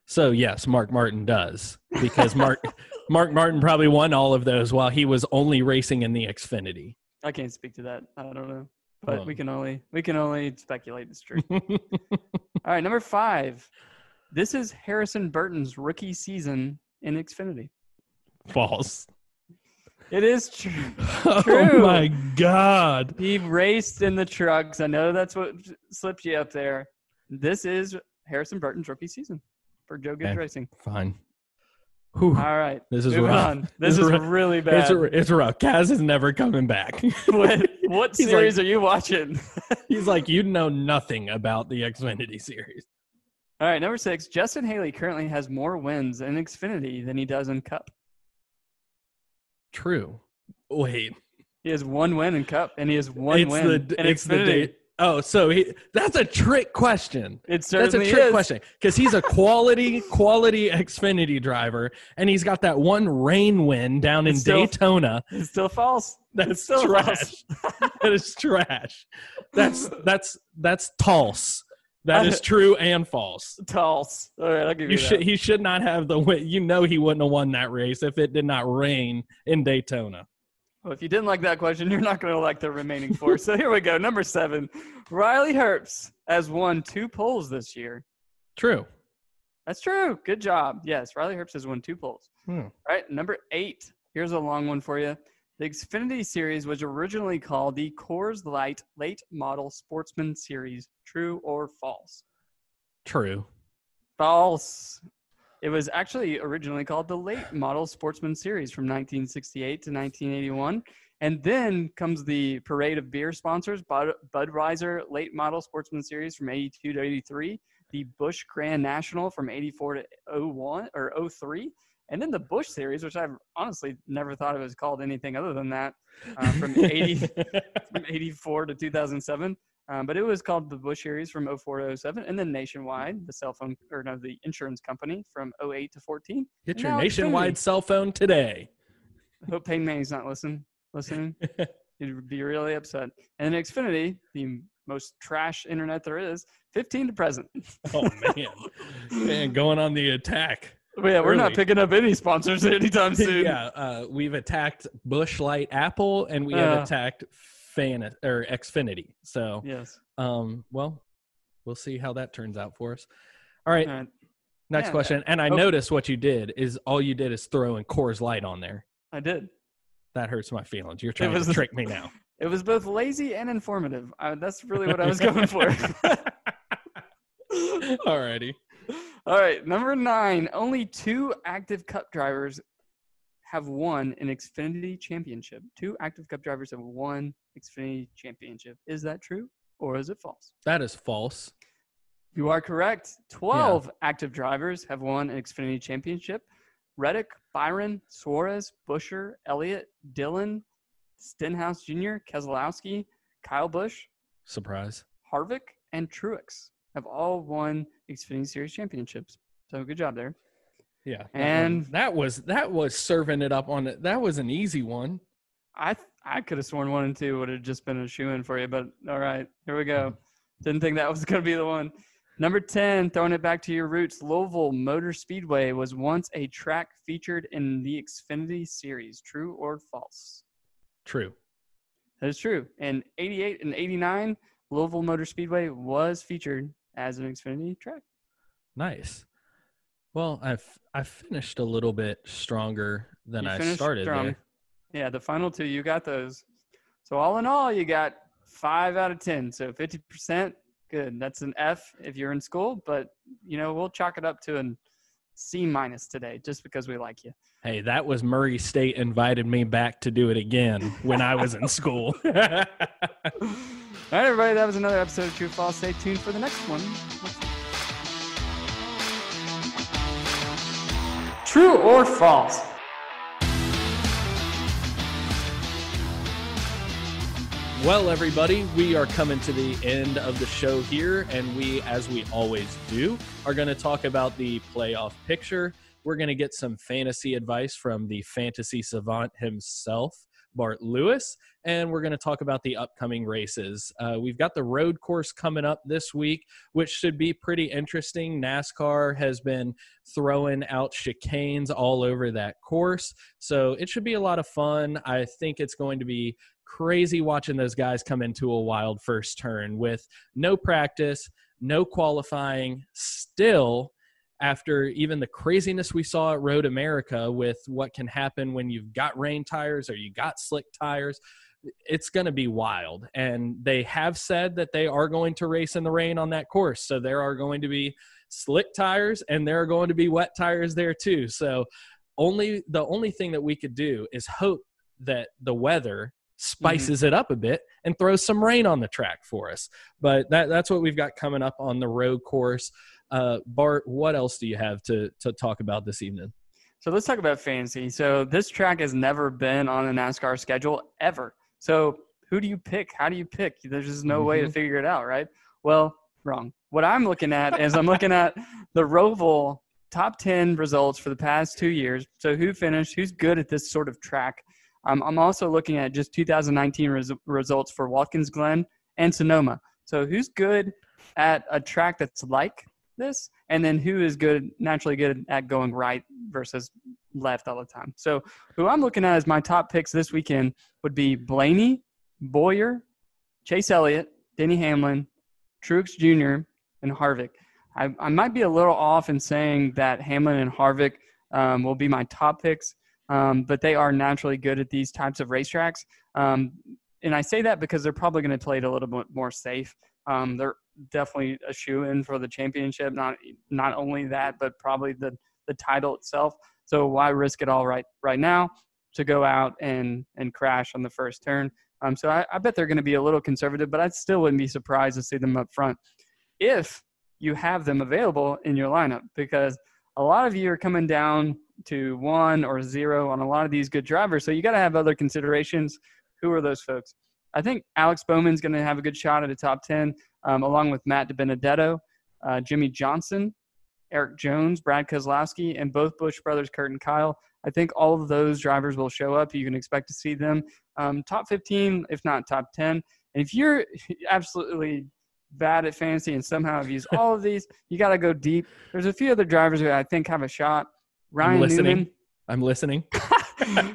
So, yes, Mark Martin does, because Mark Martin probably won all of those while he was only racing in the Xfinity. I can't speak to that. I don't know. But we can only speculate it's true. All right, number 5. This is Harrison Burton's rookie season in Xfinity. False. It is true. Oh my God. He raced in the trucks. I know that's what slipped you up there. This is Harrison Burton's rookie season for Joe Gibbs Racing. Fine. Whew. All right. This is moving rough. on. This is really bad. It's rough. Kaz is never coming back. What He's series like- are you watching? He's like, you know nothing about the Xfinity Series. All right, number 6. Justin Haley currently has more wins in Xfinity than he does in Cup. True. Wait. He has 1 win in Cup, and he has 1 win in Xfinity. Oh, so that's a trick question. It certainly That's a trick is. question because he's a quality Xfinity driver, and he's got that one rain win down in Daytona. It's still false. That's still trash. That is trash. That's false. That is true and false. False. All right, I'll give you that. He should not have the win. You know he wouldn't have won that race if it did not rain in Daytona. Well, if you didn't like that question, you're not going to like the remaining 4. So here we go. Number 7. Riley Herbst has won 2 poles this year. True. That's true. Good job. Yes, Riley Herbst has won 2 poles. All right, number 8. Here's a long one for you. The Xfinity Series was originally called the Coors Light Late Model Sportsman Series. True or false? True. False. It was actually originally called the Late Model Sportsman Series from 1968 to 1981. And then comes the parade of beer sponsors, Budweiser Late Model Sportsman Series from 82 to 83, the Busch Grand National from 84 to 01 or 03, and then the Busch Series, which I've honestly never thought it was called anything other than that, from 84 to 2007. But it was called the Busch Series from 04 to 07, and then Nationwide, the insurance company from 08 to 14. Get your Nationwide cell phone today. I hope Peyton Manning's not listening. He'd be really upset. And then Xfinity, the most trash internet there is, 15 to present. Oh, man, going on the attack. Well, yeah, we're not picking up any sponsors anytime soon. Yeah, we've attacked Busch Light Apple, and we have attacked Xfinity. So, yes. Well, we'll see how that turns out for us. All right. Next question. And I noticed what you did is throw in Coors Light on there. I did. That hurts my feelings. You're trying to trick me now. It was both lazy and informative. That's really what I was going for. All righty. All right. Number 9. Only 2 active Cup drivers have won an Xfinity championship. 2 active Cup drivers have won Xfinity championship. Is that true or is it false? That is false. You are correct. 12 active drivers have won an Xfinity championship. Reddick, Byron, Suarez, Buescher, Elliott, Dillon, Stenhouse Jr., Keselowski, Kyle Busch, surprise, Harvick, and Truex have all won Xfinity Series championships. So good job there. Yeah, and that was serving it up on it. That was an easy one. I could have sworn 1 and 2 would have just been a shoo-in for you, but all right, here we go. Didn't think that was going to be the one. Number 10, throwing it back to your roots, Louisville Motor Speedway was once a track featured in the Xfinity Series. True or false? True. That is true. In 88 and 89, Louisville Motor Speedway was featured as an Xfinity track. Nice. Well, I finished a little bit stronger than I started there. Yeah, the final 2, you got those. So all in all, you got 5 out of 10. So 50%. Good. That's an F if you're in school, but, we'll chalk it up to an C- today just because we like you. Hey, that was Murray State invited me back to do it again when I was in school. All right, everybody. That was another episode of True or False. Stay tuned for the next one. True or false? Well, everybody, we are coming to the end of the show here, and we, as we always do, are going to talk about the playoff picture. We're going to get some fantasy advice from the fantasy savant himself, Bart Lewis, and we're going to talk about the upcoming races. We've got the road course coming up this week, which should be pretty interesting. NASCAR has been throwing out chicanes all over that course, so it should be a lot of fun. I think it's going to be crazy watching those guys come into a wild first turn with no practice, no qualifying, still after even the craziness we saw at Road America with what can happen when you've got rain tires or you got slick tires. It's going to be wild. And they have said that they are going to race in the rain on that course. So there are going to be slick tires and there are going to be wet tires there too. So the only thing that we could do is hope that the weather spices it up a bit and throws some rain on the track for us. But that's what we've got coming up on the road course. Bart, what else do you have to talk about this evening? So let's talk about fantasy. So this track has never been on a NASCAR schedule ever. So who do you pick? How do you pick? There's just no way to figure it out, right? Well, wrong. What I'm looking at is I'm looking at the Roval top 10 results for the past 2 years. So who finished, who's good at this sort of track. I'm also looking at just 2019 results for Watkins Glen and Sonoma. So who's good at a track that's like this, and then who is naturally good at going right versus left all the time. So who I'm looking at as my top picks this weekend would be Blaney, Boyer, Chase Elliott, Denny Hamlin, Truex Jr., and Harvick. I might be a little off in saying that Hamlin and Harvick will be my top picks, but they are naturally good at these types of racetracks. And I say that because they're probably going to play it a little bit more safe. They're definitely a shoe-in for the championship. Not only that, but probably the title itself. So why risk it all right now to go out and crash on the first turn? So I bet they're going to be a little conservative, but I still wouldn't be surprised to see them up front if you have them available in your lineup, because a lot of you are coming down to 1 or 0 on a lot of these good drivers. So you got to have other considerations. Who are those folks? I think Alex Bowman's going to have a good shot at a top 10, along with Matt DiBenedetto, Jimmy Johnson, Eric Jones, Brad Keselowski, and both Busch brothers, Kurt and Kyle. I think all of those drivers will show up. You can expect to see them top 15, if not top 10. And if you're absolutely bad at fantasy and somehow have used all of these, you got to go deep. There's a few other drivers who I think have a shot. Ryan Newman. I'm listening.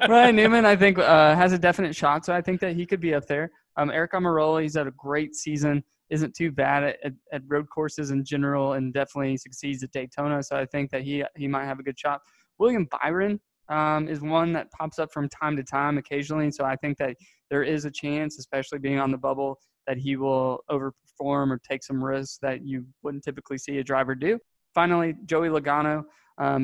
Ryan Newman, I think, has a definite shot, so I think that he could be up there. Eric Almirola, he's had a great season, isn't too bad at road courses in general, and definitely succeeds at Daytona, so I think that he might have a good shot. William Byron is one that pops up from time to time occasionally, so I think that there is a chance, especially being on the bubble, that he will overperform or take some risks that you wouldn't typically see a driver do. Finally, Joey Logano.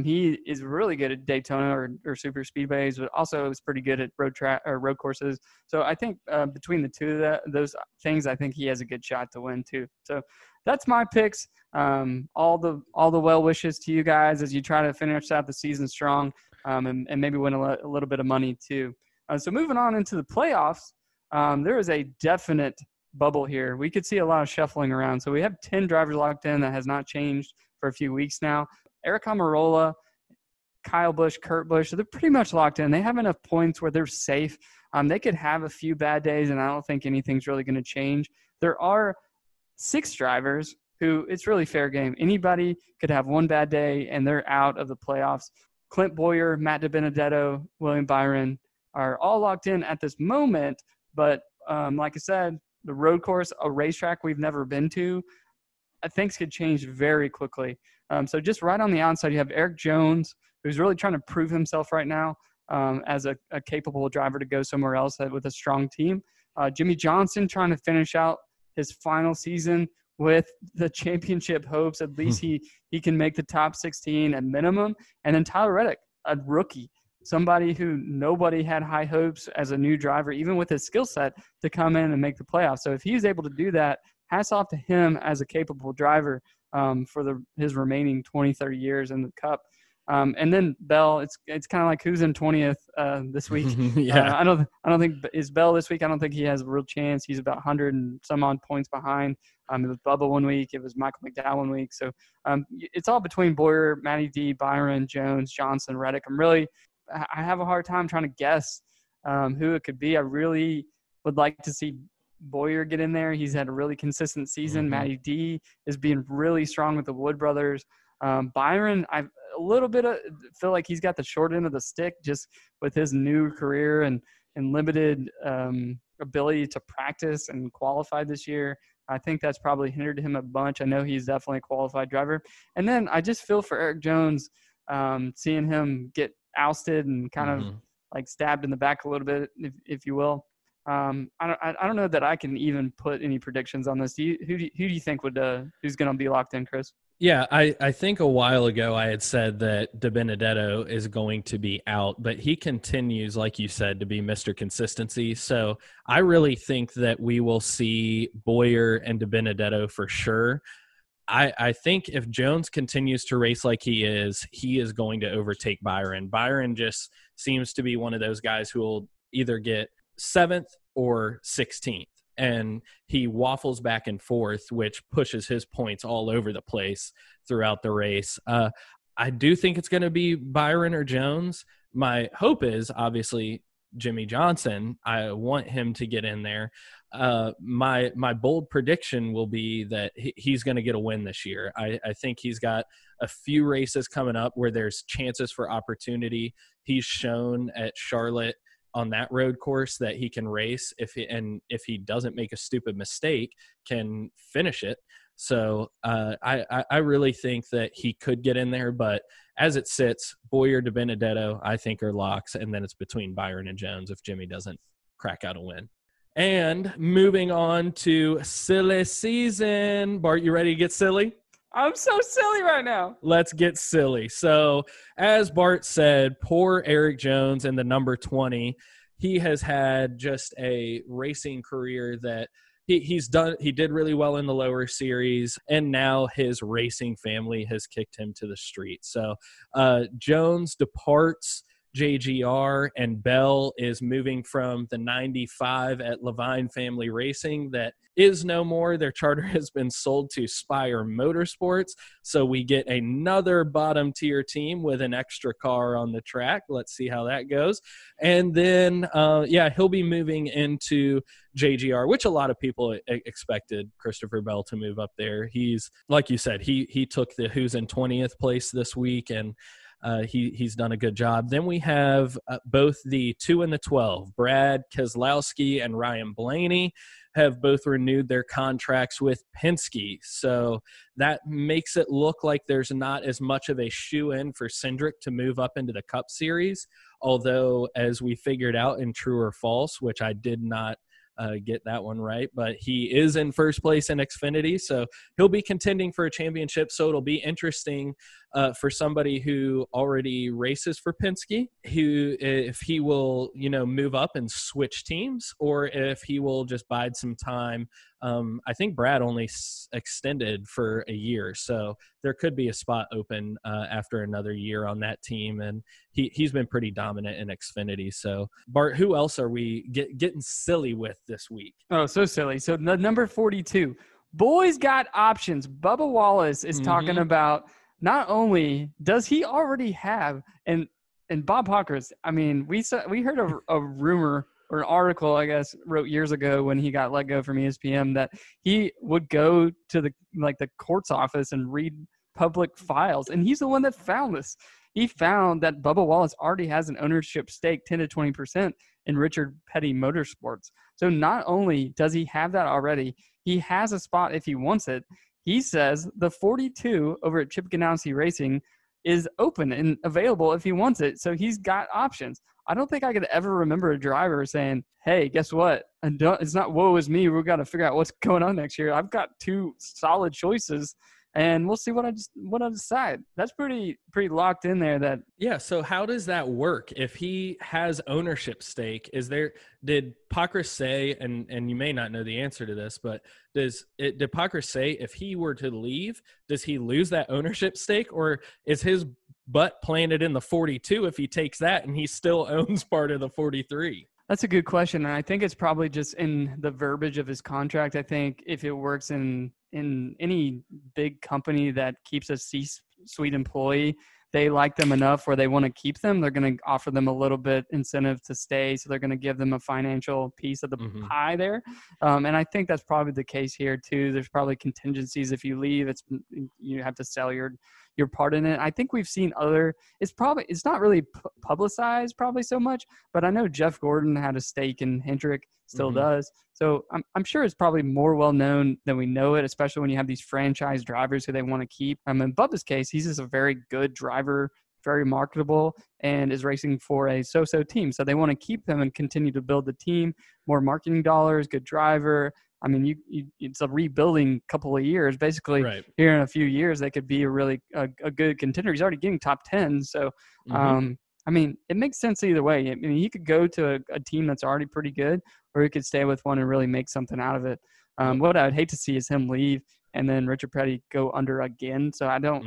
He is really good at Daytona or super speedways, but also is pretty good at road courses. So I think between the two of those things, I think he has a good shot to win too. So that's my picks. All the well wishes to you guys as you try to finish out the season strong, and maybe win a little bit of money too. So moving on into the playoffs, there is a definite bubble here. We could see a lot of shuffling around. So we have 10 drivers locked in. That has not changed for a few weeks now. Eric Almirola, Kyle Busch, Kurt Busch, they're pretty much locked in. They have enough points where they're safe. They could have a few bad days, and I don't think anything's really going to change. There are 6 drivers who it's really fair game. Anybody could have one bad day, and they're out of the playoffs. Clint Boyer, Matt DiBenedetto, William Byron are all locked in at this moment. But like I said, the road course, a racetrack we've never been to, things could change very quickly. So just right on the outside, you have Eric Jones, who's really trying to prove himself right now as a capable driver to go somewhere else with a strong team. Jimmy Johnson trying to finish out his final season with the championship hopes. At least he can make the top 16 at minimum. And then Tyler Reddick, a rookie, somebody who nobody had high hopes as a new driver, even with his skill set, to come in and make the playoffs. So if he's able to do that, hats off to him as a capable driver for his remaining 20, 30 years in the Cup. And then Bell, it's kind of like who's in 20th this week. Yeah. I don't think is Bell this week. I don't think he has a real chance. He's about 100 and some odd points behind. It was Bubba one week. It was Michael McDowell one week. So it's all between Boyer, Matty D, Byron, Jones, Johnson, Reddick. I have a hard time trying to guess who it could be. I really would like to see Boyer get in there. He's had a really consistent season. Matty D is being really strong with the Wood brothers. Byron, I feel like he's got the short end of the stick just with his new career and limited ability to practice and qualify this year. I think that's probably hindered him a bunch. I know he's definitely a qualified driver. And then I just feel for Eric Jones, seeing him get ousted and kind of like stabbed in the back a little bit, if you will. I don't know that I can even put any predictions on this. Who do you think who's going to be locked in, Chris? Yeah, I think a while ago I had said that De Benedetto is going to be out, but he continues, like you said, to be Mr. Consistency. So I really think that we will see Boyer and De Benedetto for sure. I think if Jones continues to race like he is going to overtake Byron. Byron just seems to be one of those guys who will either get 7th or 16th. And he waffles back and forth, which pushes his points all over the place throughout the race. I do think it's going to be Byron or Jones. My hope is obviously Jimmy Johnson. I want him to get in there. My bold prediction will be that he's going to get a win this year. I think he's got a few races coming up where there's chances for opportunity. He's shown at Charlotte on that road course that he can race if he doesn't make a stupid mistake, can finish it. So I really think that he could get in there, but as it sits, Boyer, De Benedetto, I think are locks. And then it's between Byron and Jones if Jimmy doesn't crack out a win. And moving on to silly season. Bart, you ready to get silly? I'm so silly right now. Let's get silly. So as Bart said, poor Eric Jones in the number 20. He has had just a racing career that he did really well in the lower series, and now his racing family has kicked him to the street. So Jones departs JGR, and Bell is moving from the 95 at Levine Family Racing that is no more. Their charter has been sold to Spire Motorsports, so we get another bottom tier team with an extra car on the track. Let's see how that goes. And then he'll be moving into JGR, which a lot of people expected Christopher Bell to move up there. He's, like you said, he took the who's in 20th place this week, and he's done a good job. Then we have both the 2 and the 12. Brad Keselowski and Ryan Blaney have both renewed their contracts with Penske. So that makes it look like there's not as much of a shoe-in for Cindric to move up into the Cup Series. Although, as we figured out in True or False, which I did not get that one right, but he is in first place in Xfinity, so he'll be contending for a championship. So it'll be interesting for somebody who already races for Penske, if he will, move up and switch teams, or if he will just bide some time. I think Brad only extended for a year, so there could be a spot open after another year on that team, and he's been pretty dominant in Xfinity. So, Bart, who else are we getting silly with this week? Oh, so silly. So the number 42, boys got options. Bubba Wallace is talking about not only does he already have, and Bob Hawkers, I mean, we heard a rumor or an article, I guess, wrote years ago when he got let go from ESPN that he would go to the court's office and read public files. And he's the one that found this. He found that Bubba Wallace already has an ownership stake, 10 to 20%, in Richard Petty Motorsports. So not only does he have that already, he has a spot if he wants it. He says the 42 over at Chip Ganassi Racing is open and available if he wants it. So he's got options. I don't think I could ever remember a driver saying, hey, guess what? It's not woe is me. We've got to figure out what's going on next year. I've got 2 solid choices, and we'll see what I decide. That's pretty locked in there. So how does that work? If he has ownership stake, did Pacris say, and you may not know the answer to this, but did Pacris say if he were to leave, does he lose that ownership stake, or is his butt planted in the 42 if he takes that and he still owns part of the 43? That's a good question, and I think it's probably just in the verbiage of his contract. I think if it works in any big company that keeps a C-suite employee, they like them enough where they want to keep them, they're going to offer them a little bit incentive to stay. So they're going to give them a financial piece of the pie there. And I think that's probably the case here too. There's probably contingencies. If you leave, you have to sell your part in it. I think we've seen it's not really publicized probably so much, but I know Jeff Gordon had a stake in Hendrick, still does. So I'm sure it's probably more well known than we know it, especially when you have these franchise drivers who they want to keep. In Bubba's case, he's just a very good driver, very marketable, and is racing for a so-so team. So they want to keep him and continue to build the team, more marketing dollars, good driver. I mean, it's a rebuilding couple of years. Basically, here in a few years, they could be a good contender. He's already getting top 10. So, I mean, it makes sense either way. I mean, he could go to a team that's already pretty good, or he could stay with one and really make something out of it. What I would hate to see is him leave and then Richard Petty go under again. So I don't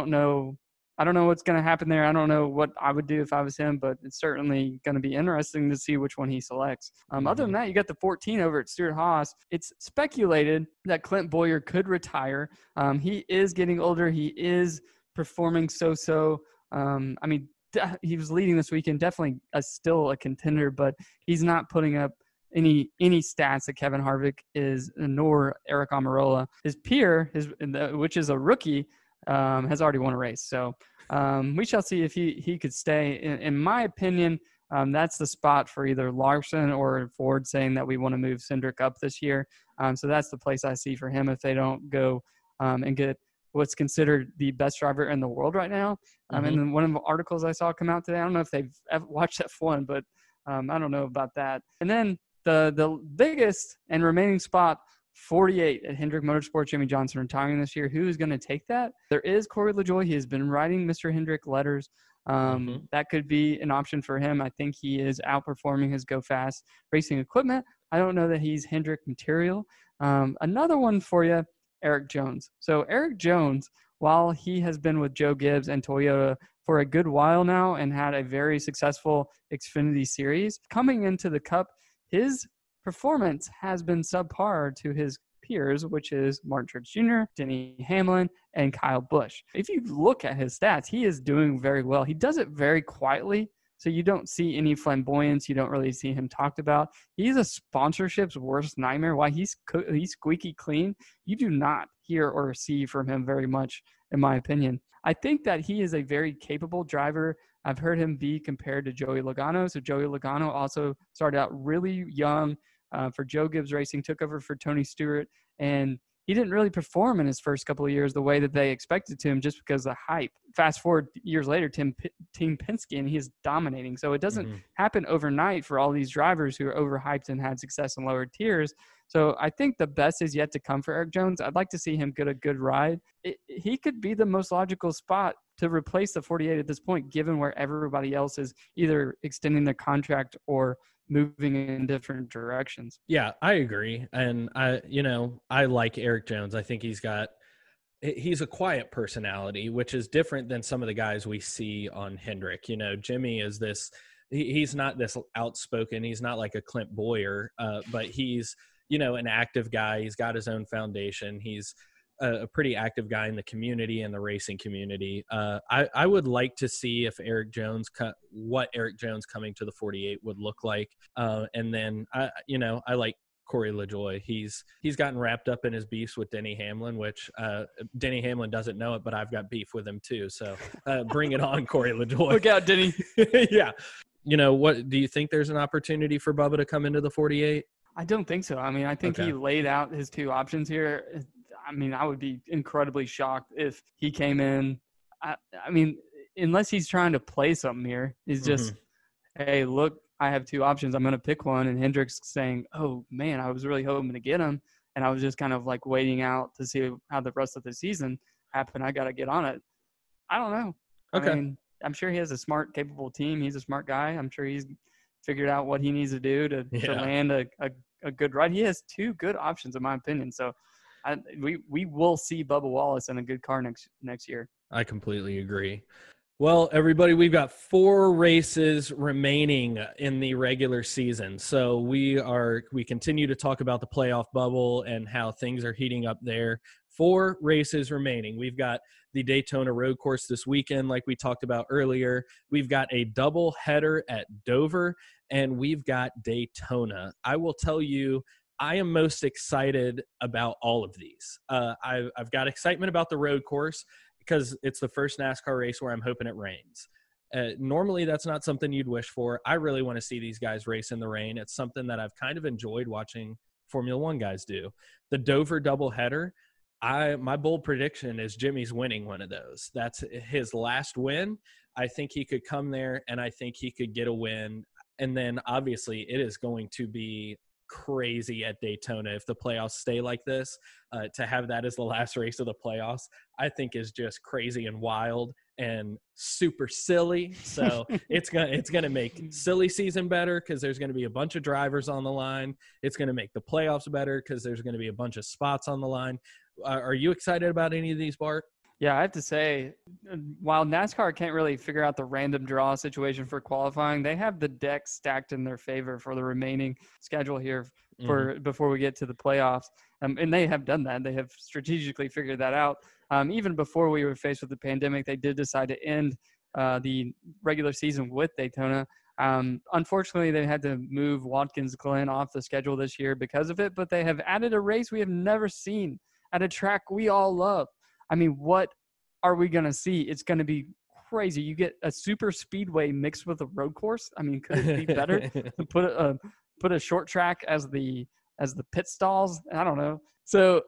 know. I don't know what's going to happen there. I don't know what I would do if I was him, but it's certainly going to be interesting to see which one he selects. Other than that, you got the 14 over at Stewart-Haas. It's speculated that Clint Bowyer could retire. He is getting older. He is performing so-so. I mean, he was leading this weekend, definitely still a contender, but he's not putting up any stats that Kevin Harvick is, nor Eric Almirola. His peer, which is a rookie, has already won a race. So we shall see if he could stay. In my opinion, that's the spot for either Larson or Ford saying that we want to move Cindric up this year. So that's the place I see for him if they don't go and get what's considered the best driver in the world right now. And then one of the articles I saw come out today, I don't know if they've ever watched F1, but I don't know about that. And then the biggest and remaining spot, 48 at Hendrick Motorsports, Jimmy Johnson retiring this year. Who is going to take that? There is Corey LaJoie. He has been writing Mr. Hendrick letters. That could be an option for him. I think he is outperforming his Go Fast racing equipment. I don't know that he's Hendrick material. Another one for you, Eric Jones. So Eric Jones, while he has been with Joe Gibbs and Toyota for a good while now and had a very successful Xfinity Series, coming into the Cup, his performance has been subpar to his peers, which is Martin Truex Jr., Denny Hamlin, and Kyle Busch. If you look at his stats, he is doing very well. He does it very quietly, so you don't see any flamboyance. You don't really see him talked about. He's a sponsorship's worst nightmare. While he's squeaky clean, you do not hear or see from him very much, in my opinion. I think that he is a very capable driver. I've heard him be compared to Joey Logano. So Joey Logano also started out really young for Joe Gibbs Racing, took over for Tony Stewart, and he didn't really perform in his first couple of years the way that they expected to him just because of the hype. Fast forward years later, Team Penske, and he is dominating. So it doesn't happen overnight for all these drivers who are overhyped and had success in lower tiers. So I think the best is yet to come for Eric Jones. I'd like to see him get a good ride. He could be the most logical spot to replace the 48 at this point, given where everybody else is either extending their contract or moving in different directions. Yeah, I agree. And I like Eric Jones. I think he's a quiet personality, which is different than some of the guys we see on Hendrick. Jimmy is this, he's not this outspoken. He's not like a Clint Bowyer, but he's, an active guy. He's got his own foundation. He's a pretty active guy in the community and the racing community. I would like to see if what Eric Jones coming to the 48 would look like. And then I like Corey LaJoie. He's gotten wrapped up in his beefs with Denny Hamlin, which Denny Hamlin doesn't know it, but I've got beef with him too. So bring it on, Corey LaJoie. Look out, Denny. Yeah. What do you think? There's an opportunity for Bubba to come into the 48? I don't think so. I mean, I think he laid out his two options here. I mean, I would be incredibly shocked if he came in. I mean, unless he's trying to play something here, he's just, hey, look, I have two options. I'm going to pick one. And Hendrick's saying, oh, man, I was really hoping to get him. And I was just kind of like waiting out to see how the rest of the season happened. I got to get on it. I don't know. Okay. I mean, I'm sure he has a smart, capable team. He's a smart guy. I'm sure he's figured out what he needs to do to land a good ride. He has two good options, in my opinion. So we will see Bubba Wallace in a good car next year. I completely agree. Well, everybody, we've got 4 races remaining in the regular season. So we continue to talk about the playoff bubble and how things are heating up there 4 races remaining. We've got the Daytona Road Course this weekend, like we talked about earlier. We've got a double header at Dover, and we've got Daytona. I will tell you, I am most excited about all of these. I've got excitement about the road course because it's the first NASCAR race where I'm hoping it rains. Normally, that's not something you'd wish for. I really want to see these guys race in the rain. It's something that I've kind of enjoyed watching Formula One guys do. The Dover doubleheader, my bold prediction is Jimmy's winning one of those. That's his last win. I think he could come there, and I think he could get a win. And then, obviously, it is going to be crazy at Daytona if the playoffs stay like this. To have that as the last race of the playoffs, I think is just crazy and wild and super silly. So it's gonna make silly season better because there's gonna be a bunch of drivers on the line. It's gonna make the playoffs better because there's gonna be a bunch of spots on the line. Are you excited about any of these, Bart? Yeah, I have to say, while NASCAR can't really figure out the random draw situation for qualifying, they have the deck stacked in their favor for the remaining schedule here before we get to the playoffs. And they have done that. They have strategically figured that out. Even before we were faced with the pandemic, they did decide to end the regular season with Daytona. Unfortunately, they had to move Watkins Glen off the schedule this year because of it, but they have added a race we have never seen at a track we all love. I mean, what are we going to see? It's going to be crazy. You get a super speedway mixed with a road course. I mean, could it be better to put a short track as the pit stalls? I don't know. So,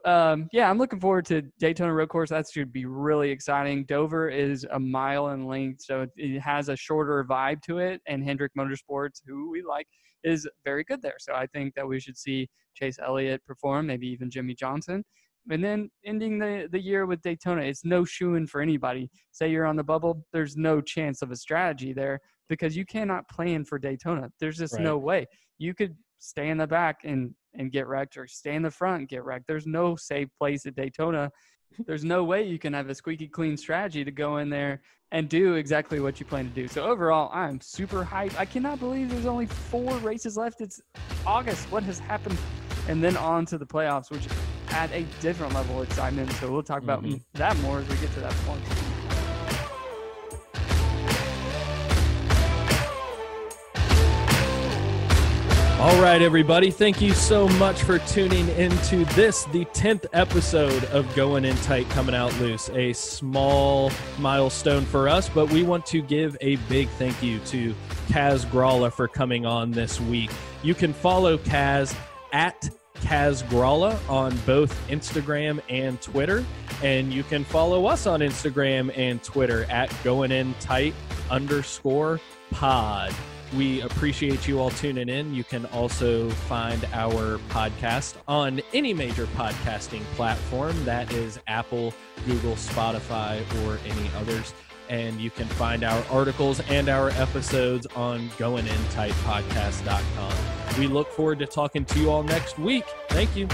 yeah, I'm looking forward to Daytona Road Course. That should be really exciting. Dover is a mile in length, so it has a shorter vibe to it, and Hendrick Motorsports, who we like, is very good there. So I think that we should see Chase Elliott perform, maybe even Jimmy Johnson. And then ending the year with Daytona, it's no shoo-in for anybody. Say you're on the bubble, there's no chance of a strategy there because you cannot plan for Daytona. There's just no way. You could stay in the back and get wrecked or stay in the front and get wrecked. There's no safe place at Daytona. There's no way you can have a squeaky clean strategy to go in there and do exactly what you plan to do. So overall, I'm super hyped. I cannot believe there's only 4 races left. It's August. What has happened? And then on to the playoffs, which add a different level of excitement. So we'll talk about that more as we get to that point. All right, everybody. Thank you so much for tuning into this, the 10th episode of Going In Tight, Coming Out Loose. A small milestone for us, but we want to give a big thank you to Kaz Grala for coming on this week. You can follow Kaz at Kaz Grala on both Instagram and Twitter, and you can follow us on Instagram and Twitter at goingintight_pod. We appreciate you all tuning in. You can also find our podcast on any major podcasting platform. That is Apple, Google, Spotify, or any others. And you can find our articles and our episodes on goingintightpodcast.com. We look forward to talking to you all next week. Thank you.